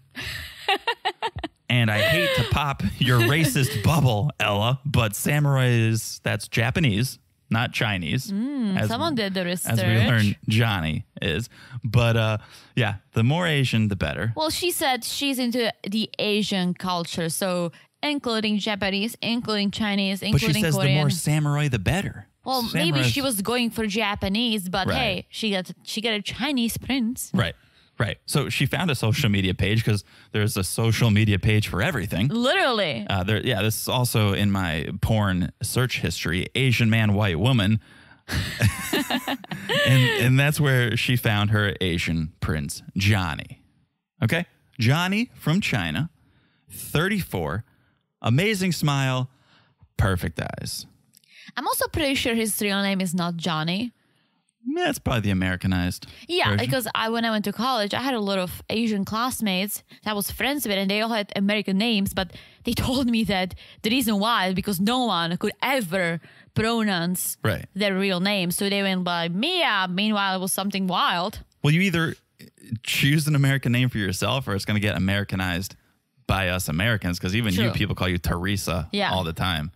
And I hate to pop your racist bubble, Ella, but samurai that's Japanese, not Chinese. Someone did the research. As we learned, Johnny is. But yeah, the more Asian, the better. Well, she said she's into the Asian culture, so including Japanese, including Chinese, including Korean. But she says the more samurai, the better. Well, maybe she was going for Japanese, but hey, she got a Chinese prince. Right. So she found a social media page because there's a social media page for everything. Literally. This is also in my porn search history, Asian man, white woman. and that's where she found her Asian prince, Johnny. Okay? Johnny from China, 34, amazing smile, perfect eyes. I'm also pretty sure his real name is not Johnny. Yeah, it's probably the Americanized Yeah, version. because when I went to college, I had a lot of Asian classmates that I was friends with, and they all had American names, but they told me that the reason why is because no one could ever pronounce their real name. So they went by Mia. Meanwhile, it was something wild. Well, you either choose an American name for yourself or it's going to get Americanized by us Americans, because even you people call you Teresa all the time.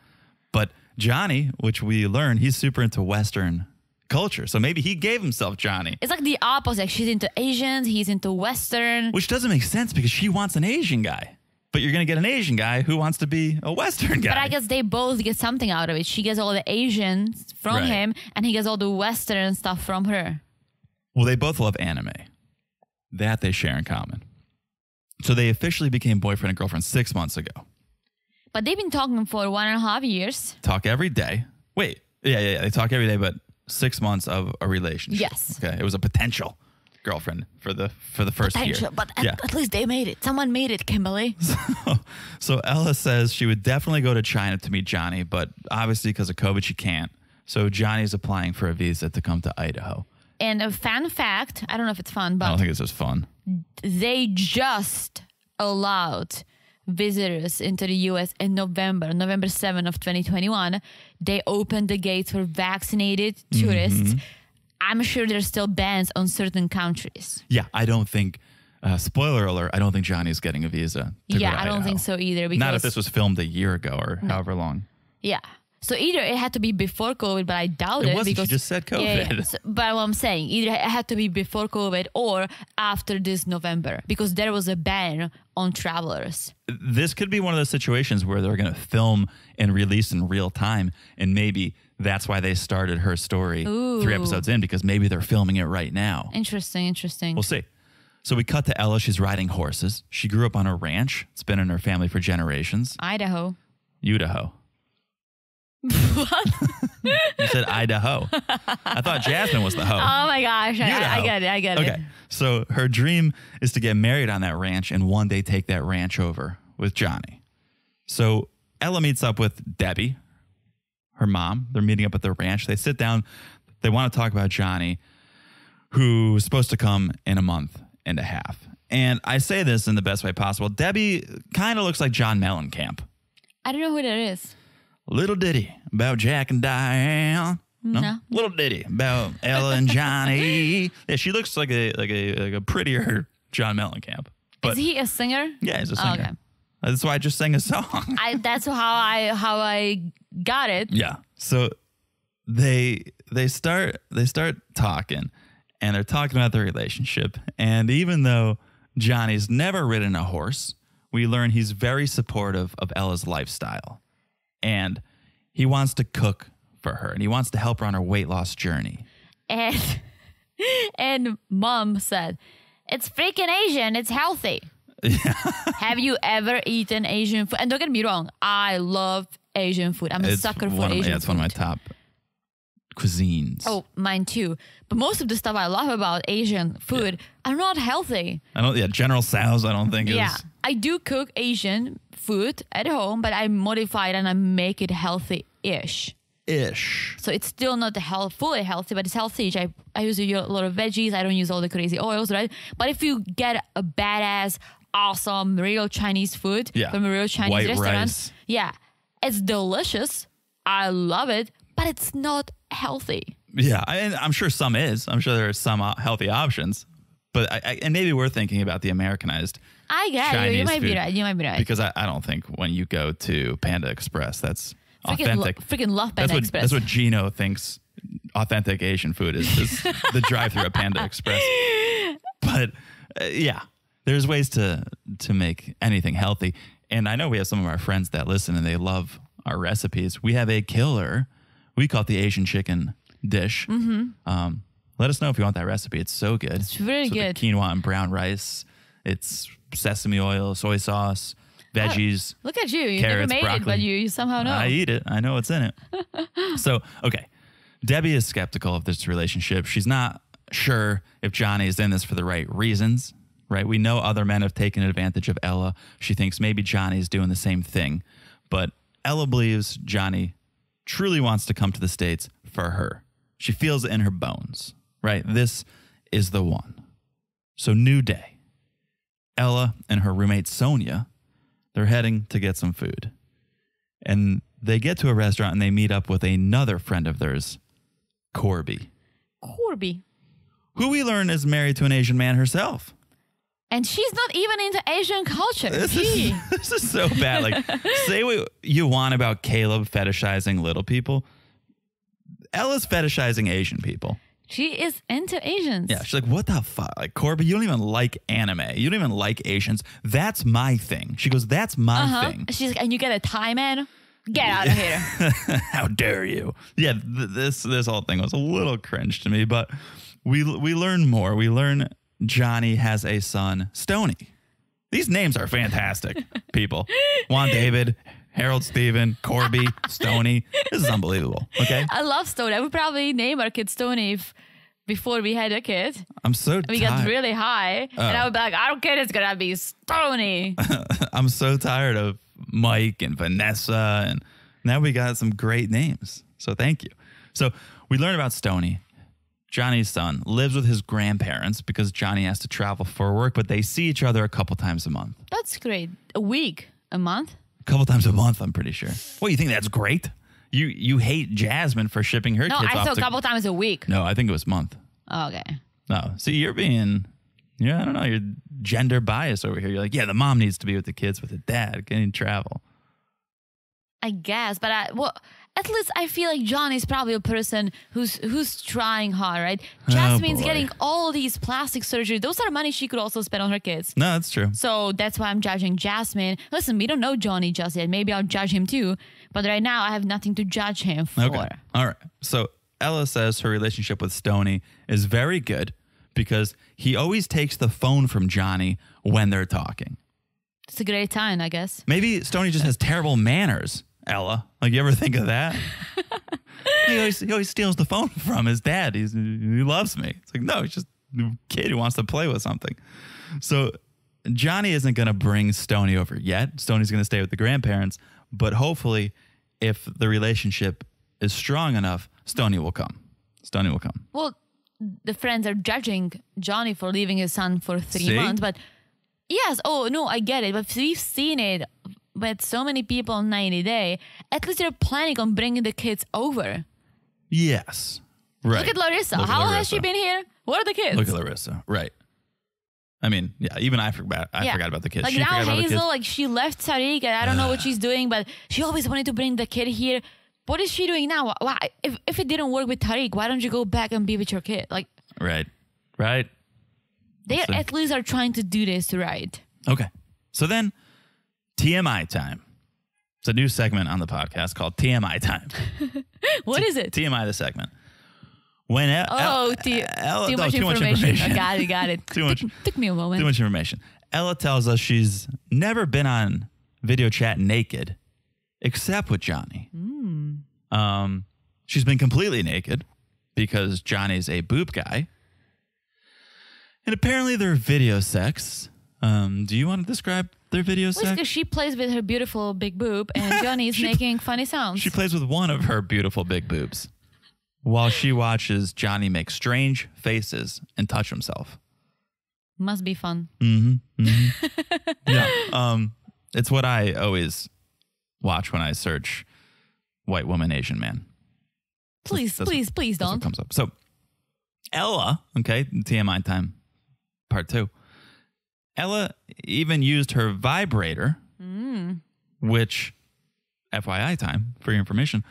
But Johnny, which we learned, he's super into Western culture. So maybe he gave himself Johnny. It's like the opposite. She's into Asians. He's into Western. Which doesn't make sense because she wants an Asian guy. But you're going to get an Asian guy who wants to be a Western guy. But I guess they both get something out of it. She gets all the Asians from him, and he gets all the Western stuff from her. Well, they both love anime. That they share in common. So they officially became boyfriend and girlfriend 6 months ago. But they've been talking for 1.5 years. Talk every day. Wait. Yeah. They talk every day, but 6 months of a relationship. Yes. Okay. It was a potential girlfriend for the first year. But at least they made it. Someone made it, Kimberly. So Ella says she would definitely go to China to meet Johnny, but obviously because of COVID, she can't. So Johnny's applying for a visa to come to Idaho. And a fun fact, I don't know if it's fun, I but don't think it's just fun. they just allowed visitors into the US in November 7th of 2021. They opened the gates for vaccinated tourists. I'm sure there's still bans on certain countries. Yeah, I don't think, spoiler alert, I don't think Johnny's getting a visa. To go to I don't Idaho. think so either. Because, Not if this was filmed a year ago or however long. Yeah. So either it had to be before COVID, but I doubt it. It wasn't. Because, She just said COVID. So, but what I'm saying, either it had to be before COVID or after this November, because there was a ban on travelers. This could be one of those situations where they're going to film and release in real time. And maybe that's why they started her story 3 episodes in, because maybe they're filming it right now. Interesting. We'll see. So we cut to Ella. She's riding horses. She grew up on a ranch. It's been in her family for generations. Idaho. Idaho. What? You said Idaho. I thought Jasmine was the hoe. Oh my gosh. I get it. Okay. So her dream is to get married on that ranch and one day take that ranch over with Johnny. So Ella meets up with Debbie, her mom. They're meeting up at the ranch. They sit down. They want to talk about Johnny, who's supposed to come in a month and a half. And I say this in the best way possible. Debbie kind of looks like John Mellencamp. I don't know who that is. Little ditty about Jack and Diane. No. Little ditty about Ella and Johnny. Yeah, she looks like a prettier John Mellencamp. But is he a singer? yeah, he's a singer. Okay. That's why I just sang a song. That's how I got it. Yeah. So they start talking, and they're talking about their relationship. And even though Johnny's never ridden a horse, we learn he's very supportive of Ella's lifestyle. And he wants to cook for her, and he wants to help her on her weight loss journey. And mom said, "It's freaking Asian. It's healthy." Have you ever eaten Asian food? And don't get me wrong, I love Asian food. I'm a sucker for Asian food. Yeah, it's one of my top cuisines. Oh, mine too. But most of the stuff I love about Asian food are not healthy. General Tso's I don't think is. Yeah, I do cook Asian food at home, but I modify it and I make it healthy-ish. So it's still not fully healthy, but it's healthy. I use a lot of veggies. I don't use all the crazy oils, right? But if you get a badass, awesome, real Chinese food from a real Chinese white restaurant, rice. yeah, it's delicious. I love it, but it's not healthy. Yeah, I'm sure some is. I'm sure there are some healthy options. But and maybe we're thinking about the Americanized I get Chinese you might food. be right. You might be right. Because I don't think when you go to Panda Express, that's authentic. Freaking love Panda Express. That's what Gino thinks authentic Asian food is the drive-through at Panda Express. But yeah, there's ways to make anything healthy. And I know we have some of our friends that listen and they love our recipes. We have a killer. We call it the Asian chicken dish. Let us know if you want that recipe. It's so good. It's really good. The quinoa and brown rice. It's sesame oil, soy sauce, veggies. Look at you. You carrots, never made broccoli. it, but you somehow know. I eat it. I know what's in it. So, okay. Debbie is skeptical of this relationship. She's not sure if Johnny is in this for the right reasons, right? We know other men have taken advantage of Ella. She thinks maybe Johnny's doing the same thing. But Ella believes Johnny truly wants to come to the States for her. She feels it in her bones, right? This is the one. So, new day. Ella and her roommate Sonia, they're heading to get some food. And they get to a restaurant and they meet up with another friend of theirs, Corby. Who we learn is married to an Asian man herself. And she's not even into Asian culture. This is so bad. Like, say what you want about Caleb fetishizing little people. Ella's fetishizing Asian people. She is into Asians. Yeah, she's like, what the fuck? Like, Corby, you don't even like anime. You don't even like Asians. That's my thing. She goes, that's my thing. She's like, and you get a Thai man? Get out of here. How dare you? Yeah, this whole thing was a little cringe to me, but we learn more. We learn Johnny has a son, Stoney. These names are fantastic, people. Juan David, Harold Stephen, Corby, Stoney. This is unbelievable. Okay. I love Stoney. I would probably name our kid Stoney before we had a kid. I'm so tired. We got really high. And I would be like, I don't care. It's going to be Stoney. I'm so tired of Mike and Vanessa. And now we got some great names. So thank you. So we learn about Stoney. Johnny's son lives with his grandparents because Johnny has to travel for work, but they see each other a couple times a month. That's great. A week? A month? A couple times a month, I'm pretty sure. Well, you think that's great? You hate Jasmine for shipping her No, kids I off thought to... a couple times a week. No, I think it was month. Okay. No, see, you're being... Yeah, I don't know. You're gender biased over here. You're like, yeah, the mom needs to be with the kids with the dad. Getting travel. I guess, but at least I feel like John is probably a person who's trying hard, right? Jasmine's boy. getting all these plastic surgery. Those are money she could also spend on her kids. No, that's true. So that's why I'm judging Jasmine. Listen, we don't know Johnny just yet. Maybe I'll judge him too. But right now, I have nothing to judge him for. Okay. All right. So Ella says her relationship with Stoney is very good because he always takes the phone from Johnny when they're talking. It's a great time, I guess. Maybe Stoney just has terrible manners, Ella. Like, you ever think of that? he always steals the phone from his dad. He loves me. It's like, no, he's just a kid who wants to play with something. So Johnny isn't going to bring Stoney over yet. Stoney's going to stay with the grandparents. But hopefully, if the relationship is strong enough, Stoney will come. Stoney will come. Well, the friends are judging Johnny for leaving his son for 3 months. But yes, oh, no, I get it. But we've seen it with so many people on 90 Day. At least they're planning on bringing the kids over. Yes. Right. Look at Larissa. How has she been here? Where are the kids? Look at Larissa. Right. I mean, yeah, even I forgot about the kids. Like she now forgot Hazel, like she left Tariq and I don't know what she's doing, but she always wanted to bring the kid here. What is she doing now? Why, if it didn't work with Tariq, why don't you go back and be with your kid? Like, right. They at least are trying to do this right. Okay. So then, TMI time. It's a new segment on the podcast called TMI time. What is it? TMI, the segment. When too much information. I got it. Took me a moment. Too much information. Ella tells us she's never been on video chat naked, except with Johnny. She's been completely naked because Johnny's a boob guy. And apparently they're video sex. Do you want to describe their video sex? Because she plays with her beautiful big boob and Johnny is making funny sounds. She plays with one of her beautiful big boobs while she watches Johnny make strange faces and touch himself. Must be fun. Yeah. It's what I always watch when I search white woman, Asian man. Please don't. That's what comes up. So Ella, okay, TMI time, part 2. Ella even used her vibrator, which, FYI time, for your information,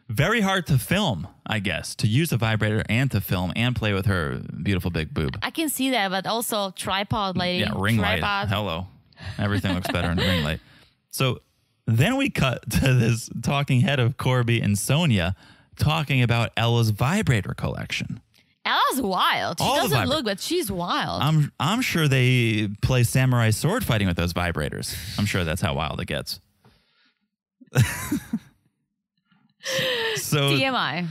very hard to film, I guess, to use a vibrator and to film and play with her beautiful big boob. I can see that, but also tripod, lady. Yeah, ring tripod. light. Hello. Everything looks better in a ring light. So then we cut to this talking head of Corby and Sonia talking about Ella's vibrator collection. Ella's wild. She doesn't look, but she's wild. I'm sure they play samurai sword fighting with those vibrators. I'm sure that's how wild it gets. So TMI.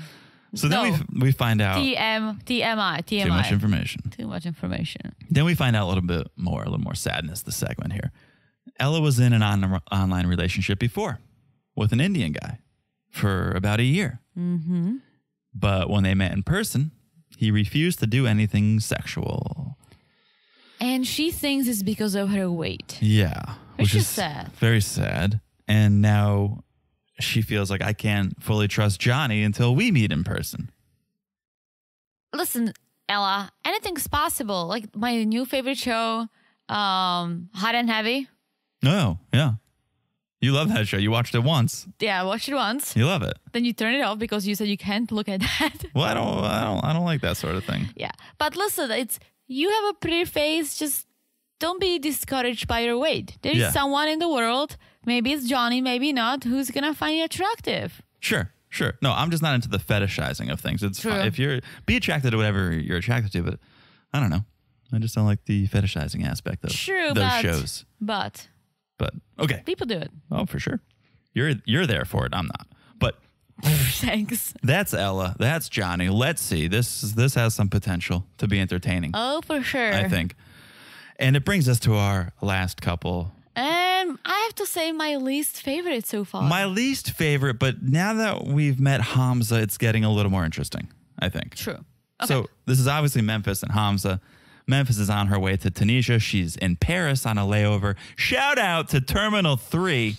So then we find out TMI. Too much information. Too much information. Then we find out a little more sadness. The segment here. Ella was in an online relationship before with an Indian guy for about a year. But when they met in person, he refused to do anything sexual. And she thinks it's because of her weight. Yeah. Which is sad. Very sad. And now she feels like I can't fully trust Johnny until we meet in person. Listen, Ella, anything's possible. Like my new favorite show, Hot and Heavy. Oh, yeah. You love that show. You watched it once. Yeah, I watched it once. You love it. Then you turn it off because you said you can't look at that. Well, I don't like that sort of thing. Yeah. But listen, you have a pretty face. Just don't be discouraged by your weight. There's someone in the world, maybe it's Johnny, maybe not, who's going to find you attractive. Sure. No, I'm just not into the fetishizing of things. It's fine. If be attracted to whatever you're attracted to, but I don't know. I just don't like the fetishizing aspect of those shows. But okay. People do it. Oh, for sure. You're there for it. I'm not. But thanks. That's Ella. That's Johnny. Let's see. This has some potential to be entertaining. Oh, for sure. I think. And it brings us to our last couple. And And I have to say my least favorite so far. My least favorite, but now that we've met Hamza, it's getting a little more interesting, I think. True. Okay. So this is obviously Memphis and Hamza. Memphis is on her way to Tunisia. She's in Paris on a layover. Shout out to Terminal 3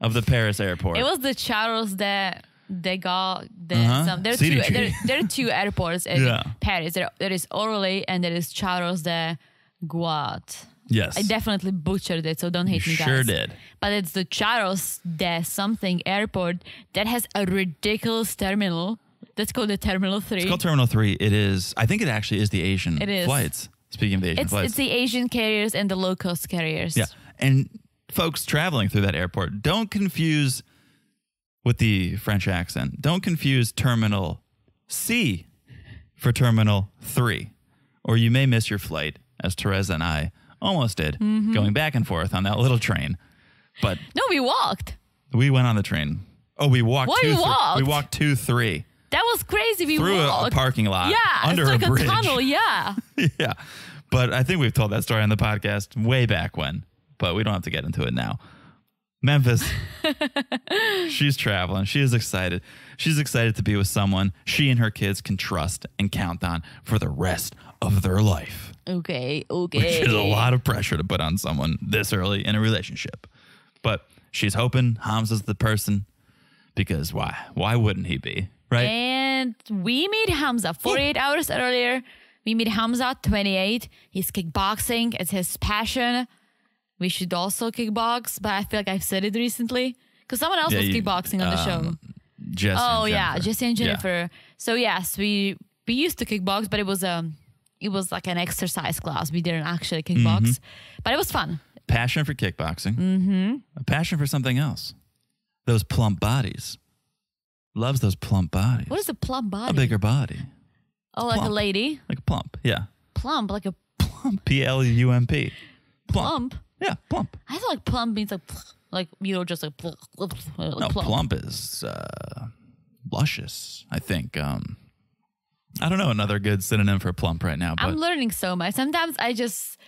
of the Paris airport. It was the Charles de Gaulle. There are two airports in Paris. There is Orly and there is Charles de Gaulle. Yes. I definitely butchered it, so don't hate me, guys. Sure did. But it's the Charles de something airport that has a ridiculous terminal. That's called the Terminal 3. It's called Terminal 3. It is, I think it actually is the Asian flights. Speaking of the Asian flights. It's the Asian carriers and the low-cost carriers. Yeah. And folks traveling through that airport, don't confuse with the French accent. Don't confuse Terminal C for Terminal 3. Or you may miss your flight, as Teresa and I almost did, going back and forth on that little train. But no, we walked. We went on the train. Oh, we walked. We walked 2-3. That was crazy. We through walked. a parking lot. Yeah, under it's like a bridge. tunnel. Yeah. Yeah. But I think we've told that story on the podcast way back when. But we don't have to get into it now. Memphis, she's traveling. She is excited. She's excited to be with someone she and her kids can trust and count on for the rest of their life. Okay. Which is a lot of pressure to put on someone this early in a relationship. But she's hoping Hamza's the person because why? Why wouldn't he be? Right? And we meet Hamza 48 hours earlier. We meet Hamza, 28. He's kickboxing. It's his passion. We should also kickbox, but I feel like I've said it recently because someone else was kickboxing on the show. Jesse and Jennifer. Yeah. So yes, we used to kickbox, but it was like an exercise class. We didn't actually kickbox, but it was fun. Passion for kickboxing. A passion for something else. Those plump bodies. Loves those plump bodies. What is a plump body? A bigger body. Oh, like plump. A lady? Like a plump, yeah. Plump, like a... Plump. Plump. Plump? Yeah, plump. I feel like plump means like you know, just like... No, plump is luscious, I think. I don't know another good synonym for plump right now. But I'm learning so much. Sometimes I just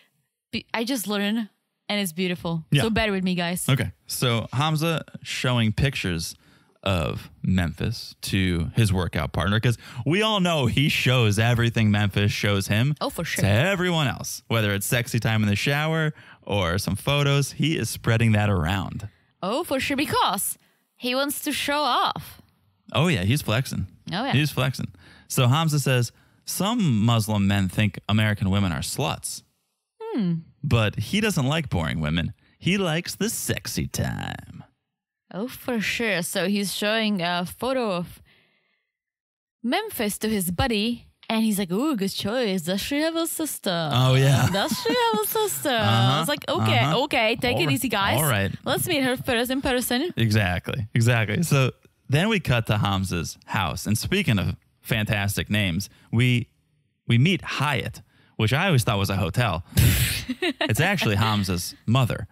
learn and it's beautiful. Yeah. So bear with me, guys. Okay. So Hamza showing pictures of Memphis to his workout partner because we all know he shows everything Memphis shows him. Oh, for sure. To everyone else, whether it's sexy time in the shower or some photos, he is spreading that around. Oh, for sure, because he wants to show off. Oh, yeah, he's flexing. Oh, yeah. He's flexing. So Hamza says, some Muslim men think American women are sluts. But he doesn't like boring women. He likes the sexy time. Oh, for sure. So he's showing a photo of Memphis to his buddy. And he's like, ooh, good choice. Does she have a sister? Oh, yeah. Does she have a sister? I was like, okay, take it easy, guys. All right. Let's meet her first in person. Exactly. So then we cut to Hamza's house. And speaking of fantastic names, we meet Hyatt, which I always thought was a hotel. It's actually Hamza's mother,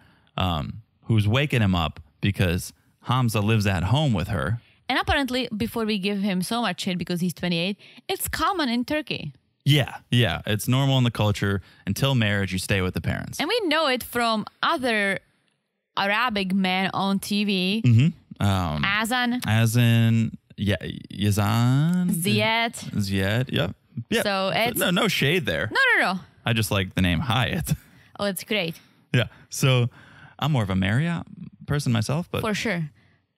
who's waking him up because Hamza lives at home with her. And apparently, before we give him so much shit because he's 28, it's common in Turkey. Yeah. It's normal in the culture. Until marriage, you stay with the parents. And we know it from other Arabic men on TV. Azan. Yazan. Ziyad, yep. So it's... No shade there. No. I just like the name Hyatt. Oh, it's great. Yeah. So I'm more of a Marriott person myself, but... For sure.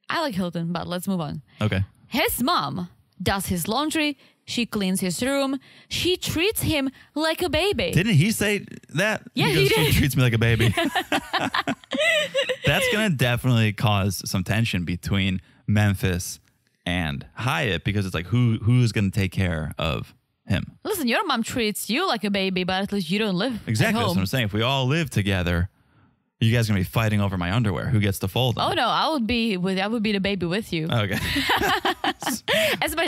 I like Hilton, but let's move on. Okay. His mom does his laundry. She cleans his room. She treats him like a baby. Didn't he say that? Yeah, he did. She treats me like a baby. That's going to definitely cause some tension between Memphis and Hyatt because it's like, who's going to take care of him? Listen, your mom treats you like a baby, but at least you don't live exactly. at home. That's what I'm saying. If we all live together, you guys going to be fighting over my underwear. Who gets to fold them? Oh, no. I would be the baby with you. Okay.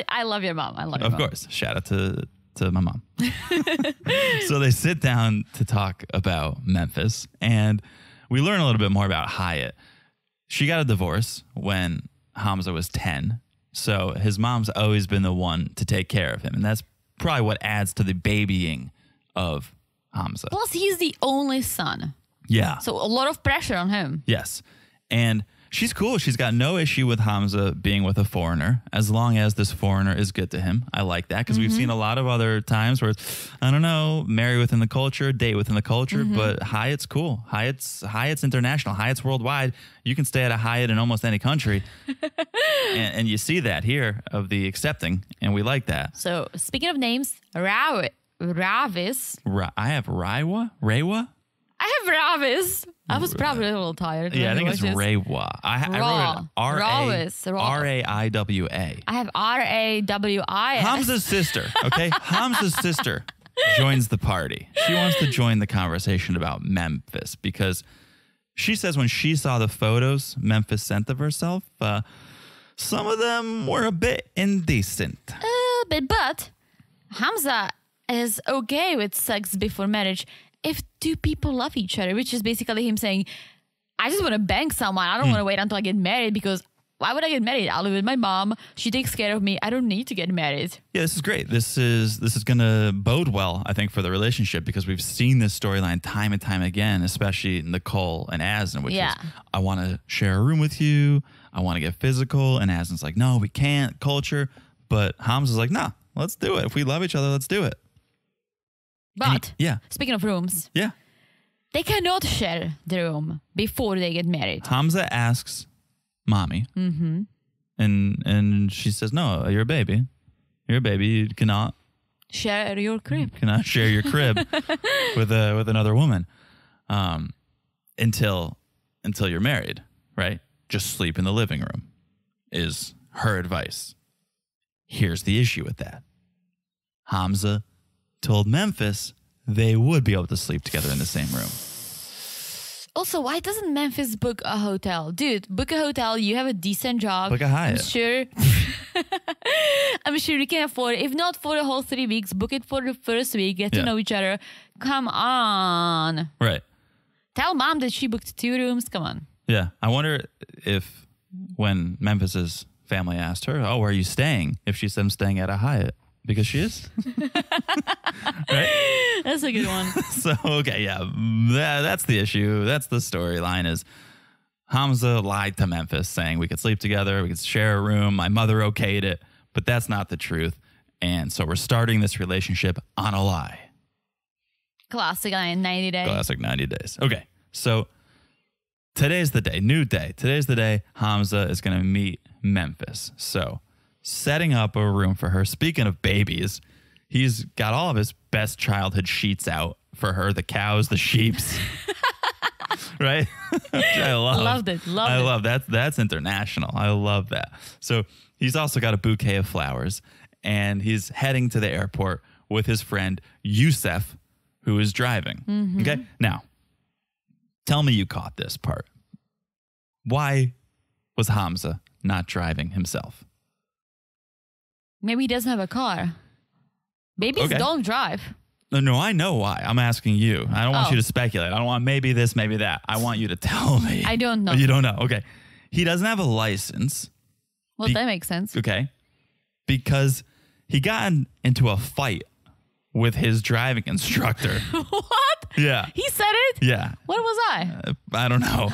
I love your mom. Of course. Shout out to my mom. So they sit down to talk about Memphis, and we learn a little bit more about Hyatt. She got a divorce when Hamza was 10, so his mom's always been the one to take care of him, and that's probably what adds to the babying of Hamza. Plus, he's the only son. Yeah. So a lot of pressure on him. Yes. And she's cool. She's got no issue with Hamza being with a foreigner as long as this foreigner is good to him. I like that because we've seen a lot of other times where it's, I don't know, marry within the culture, date within the culture, but Hyatt's cool. Hyatt's international. Hyatt's worldwide. You can stay at a Hyatt in almost any country. and you see that here of the accepting, and we like that. So speaking of names, Ravis. I have Rewa? I have Ravis. I was probably a little tired. Yeah, I think it's Rewa. I wrote it Raiwa. I have Rawis. Hamza's sister, okay? Hamza's sister joins the party. She wants to join the conversation about Memphis because she says when she saw the photos Memphis sent of herself, some of them were a bit indecent. But Hamza is okay with sex before marriage if two people love each other, which is basically him saying, I just want to bang someone. I don't want to wait until I get married because why would I get married? I live with my mom. She takes care of me. I don't need to get married. Yeah, this is great. This is going to bode well, I think, for the relationship because we've seen this storyline time and time again, especially Nicole and Aslan, which is, I want to share a room with you. I want to get physical. And Aslan's like, no, we can't. Culture. But Hamza's like, nah, let's do it. If we love each other, let's do it. But yeah, speaking of rooms, yeah, they cannot share the room before they get married. Hamza asks mommy, and she says, "No, you're a baby. You're a baby. You cannot share your crib. Cannot share your crib with another woman until you're married, right? Just sleep in the living room is her advice. Here's the issue with that. Hamza told Memphis they would be able to sleep together in the same room. Also, why doesn't Memphis book a hotel? Dude, book a hotel. You have a decent job. Book a Hyatt. I'm sure you can afford it. If not for the whole 3 weeks, book it for the first week. Get to know each other. Come on. Right. Tell mom that she booked 2 rooms. Come on. Yeah. I wonder if when Memphis's family asked her, oh, where are you staying? If she said, I'm staying at a Hyatt. Because she is. Right? That's a good one. So, okay, yeah. That's the issue. That's the storyline is Hamza lied to Memphis saying we could sleep together, we could share a room, my mother okayed it, but that's not the truth. And so we're starting this relationship on a lie. Classic 90 days. Classic 90 days. Okay, so today's the day, new day. Today's the day Hamza is going to meet Memphis. So setting up a room for her. Speaking of babies, he's got all of his best childhood sheets out for her, the cows, the sheeps. Right? I love. Loved it. I love that. That's international. I love that. So he's also got a bouquet of flowers and he's heading to the airport with his friend Yusef, who is driving. Mm-hmm. Okay. Now, tell me you caught this part. Why was Hamza not driving himself? Maybe he doesn't have a car. Babies don't drive. No, I know why. I'm asking you. I don't want you to speculate. I don't want maybe this, maybe that. I want you to tell me. I don't know. You don't know. Okay. He doesn't have a license. Well, that makes sense. Okay. Because he got into a fight with his driving instructor. What? Yeah. He said it? Yeah. What was I? I don't know.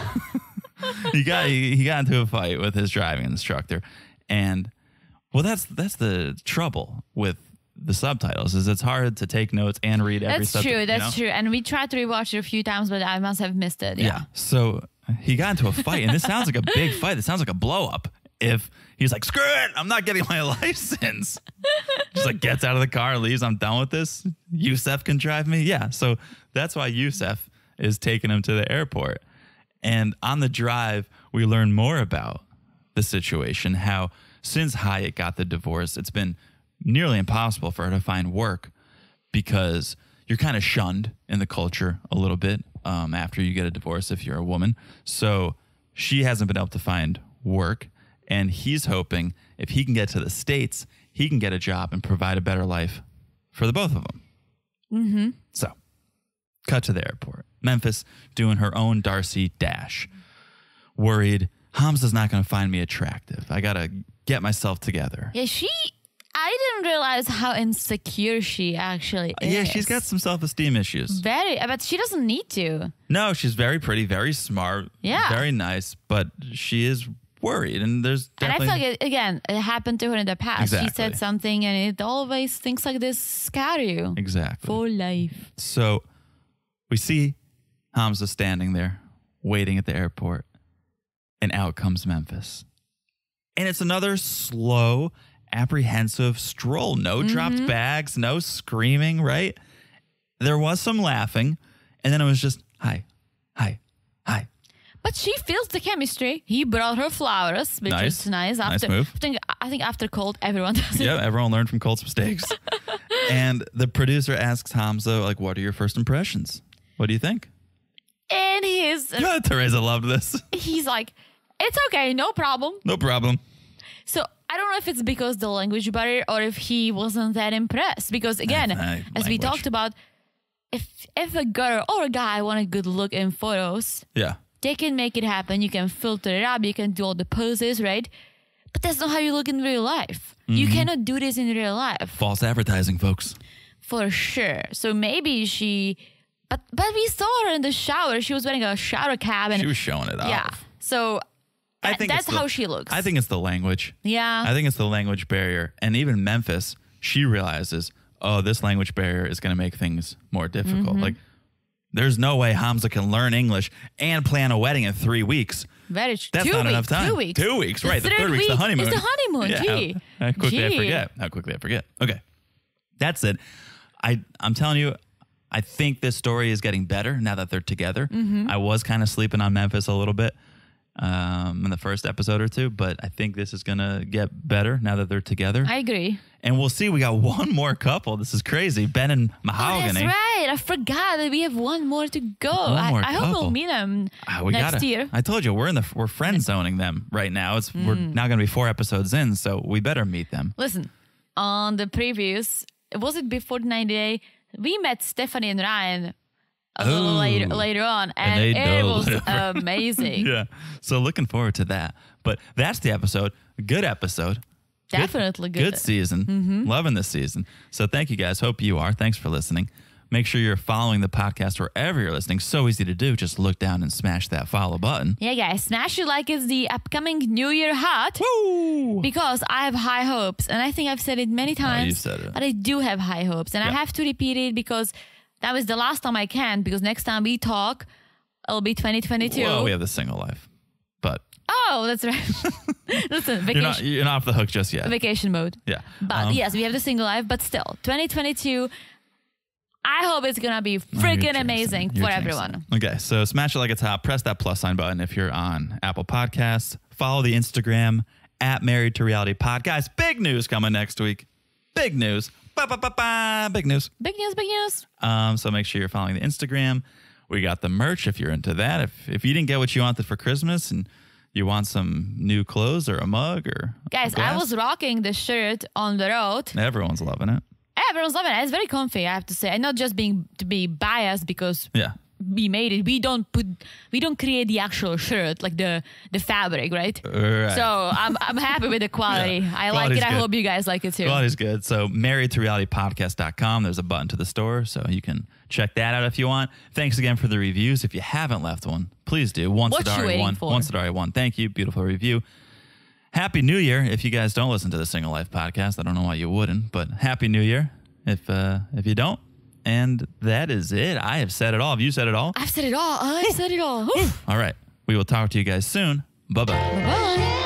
he got into a fight with his driving instructor. And well, that's the trouble with the subtitles is it's hard to take notes and read every subtitle. That's true. And we tried to rewatch it a few times, but I must have missed it. Yeah. So he got into a fight, and this sounds like a big fight. It sounds like a blow up. If he's like, screw it, I'm not getting my license. Just like gets out of the car, leaves. I'm done with this. Yusef can drive me. Yeah. So that's why Yusef is taking him to the airport. And on the drive, we learn more about the situation, how since Hyatt got the divorce, it's been nearly impossible for her to find work because you're kind of shunned in the culture a little bit after you get a divorce if you're a woman. So she hasn't been able to find work, and he's hoping if he can get to the States, he can get a job and provide a better life for the both of them. Mm-hmm. So cut to the airport. Memphis doing her own Darcy dash. Worried, Hamza's not going to find me attractive. I got to get myself together. Yeah, I didn't realize how insecure she actually is. Yeah, she's got some self-esteem issues. Very, but she doesn't need to. No, she's very pretty, very smart, very nice, but she is worried, and there's definitely... And I feel like, again, it happened to her in the past. Exactly. She said something, and it always, things like this scare you. Exactly. For life. So we see Hamza standing there, waiting at the airport, and out comes Memphis. And it's another slow, apprehensive stroll. No dropped bags, no screaming, right? There was some laughing, and then it was just, hi, hi, hi. But she feels the chemistry. He brought her flowers, which is nice. Nice move. I think after Colt, everyone does it. Yeah, everyone learned from Colt's mistakes. And the producer asks Hamza, like, what are your first impressions? What do you think? And Teresa loved this. he's like, it's okay, no problem. No problem. So I don't know if it's because the language barrier or if he wasn't that impressed. Because again, as we talked about, if a girl or a guy want a good look in photos, they can make it happen. You can filter it up. You can do all the poses, right? But that's not how you look in real life. You cannot do this in real life. False advertising, folks. For sure. So maybe she... But we saw her in the shower. She was wearing a shower cap. And she was showing it off. Yeah. So I think that's how she looks. I think it's the language. Yeah. I think it's the language barrier. And even Memphis, she realizes, oh, this language barrier is going to make things more difficult. Like, there's no way Hamza can learn English and plan a wedding in 3 weeks. That's not enough time. 2 weeks. 2 weeks, right. The third week's the honeymoon. It's the honeymoon. Yeah, Gee. how quickly I forget. Okay. That's it. I'm telling you, I think this story is getting better now that they're together. I was kind of sleeping on Memphis a little bit in the first episode or two, but I think this is going to get better now that they're together. I agree. And we'll see. We got one more couple. This is crazy. Ben and Mahogany. Oh, that's right. I forgot that we have one more to go. I hope we'll meet them next year. I told you, we're friend zoning them right now. We're now going to be 4 episodes in, so we better meet them. Listen, on the previews, was it before the 90 day? We met Stephanie and Ryan a little later on, and it was amazing. Yeah. So looking forward to that. But that's the episode. Good episode. Definitely good. Good season. Loving this season. So thank you guys. Hope you are. Thanks for listening. Make sure you're following the podcast wherever you're listening. So easy to do. Just look down and smash that follow button. Yeah, guys. Smash it like it's the upcoming New Year hot. Woo! Because I have high hopes. And I think I've said it many times. You said it. But I do have high hopes. And I have to repeat it because that was the last time I can. Because next time we talk, it'll be 2022. Well, we have the single life. But... Oh, that's right. Listen, vacation. You're not off the hook just yet. Vacation mode. Yeah. But yes, we have the single life. But still, 2022... I hope it's going to be freaking amazing for everyone. Okay, so smash it like it's hot. Press that plus sign button if you're on Apple Podcasts. Follow the Instagram at Married to Reality Pod. Guys, big news coming next week. Big news. Big news. Big news, big news. So make sure you're following the Instagram. We got the merch if you're into that. If you didn't get what you wanted for Christmas and you want some new clothes or a mug or Guys, I was rocking the shirt on the road. Everyone's loving it. Everyone's loving it. It's very comfy, I have to say. And not just to be biased because we made it. We don't create the actual shirt, like the fabric, right? So I'm happy with the quality. I like it. Good. I hope you guys like it too. Quality's good. So marriedtorealitypodcast.com. There's a button to the store, so you can check that out if you want. Thanks again for the reviews. If you haven't left one, please do. One Sadari one. Thank you. Beautiful review. Happy New Year. If you guys don't listen to the Single Life podcast, I don't know why you wouldn't, but Happy New Year if you don't. And that is it. I have said it all. Have you said it all? I've said it all. I said it all. All right. We will talk to you guys soon. Bye-bye. Bye-bye.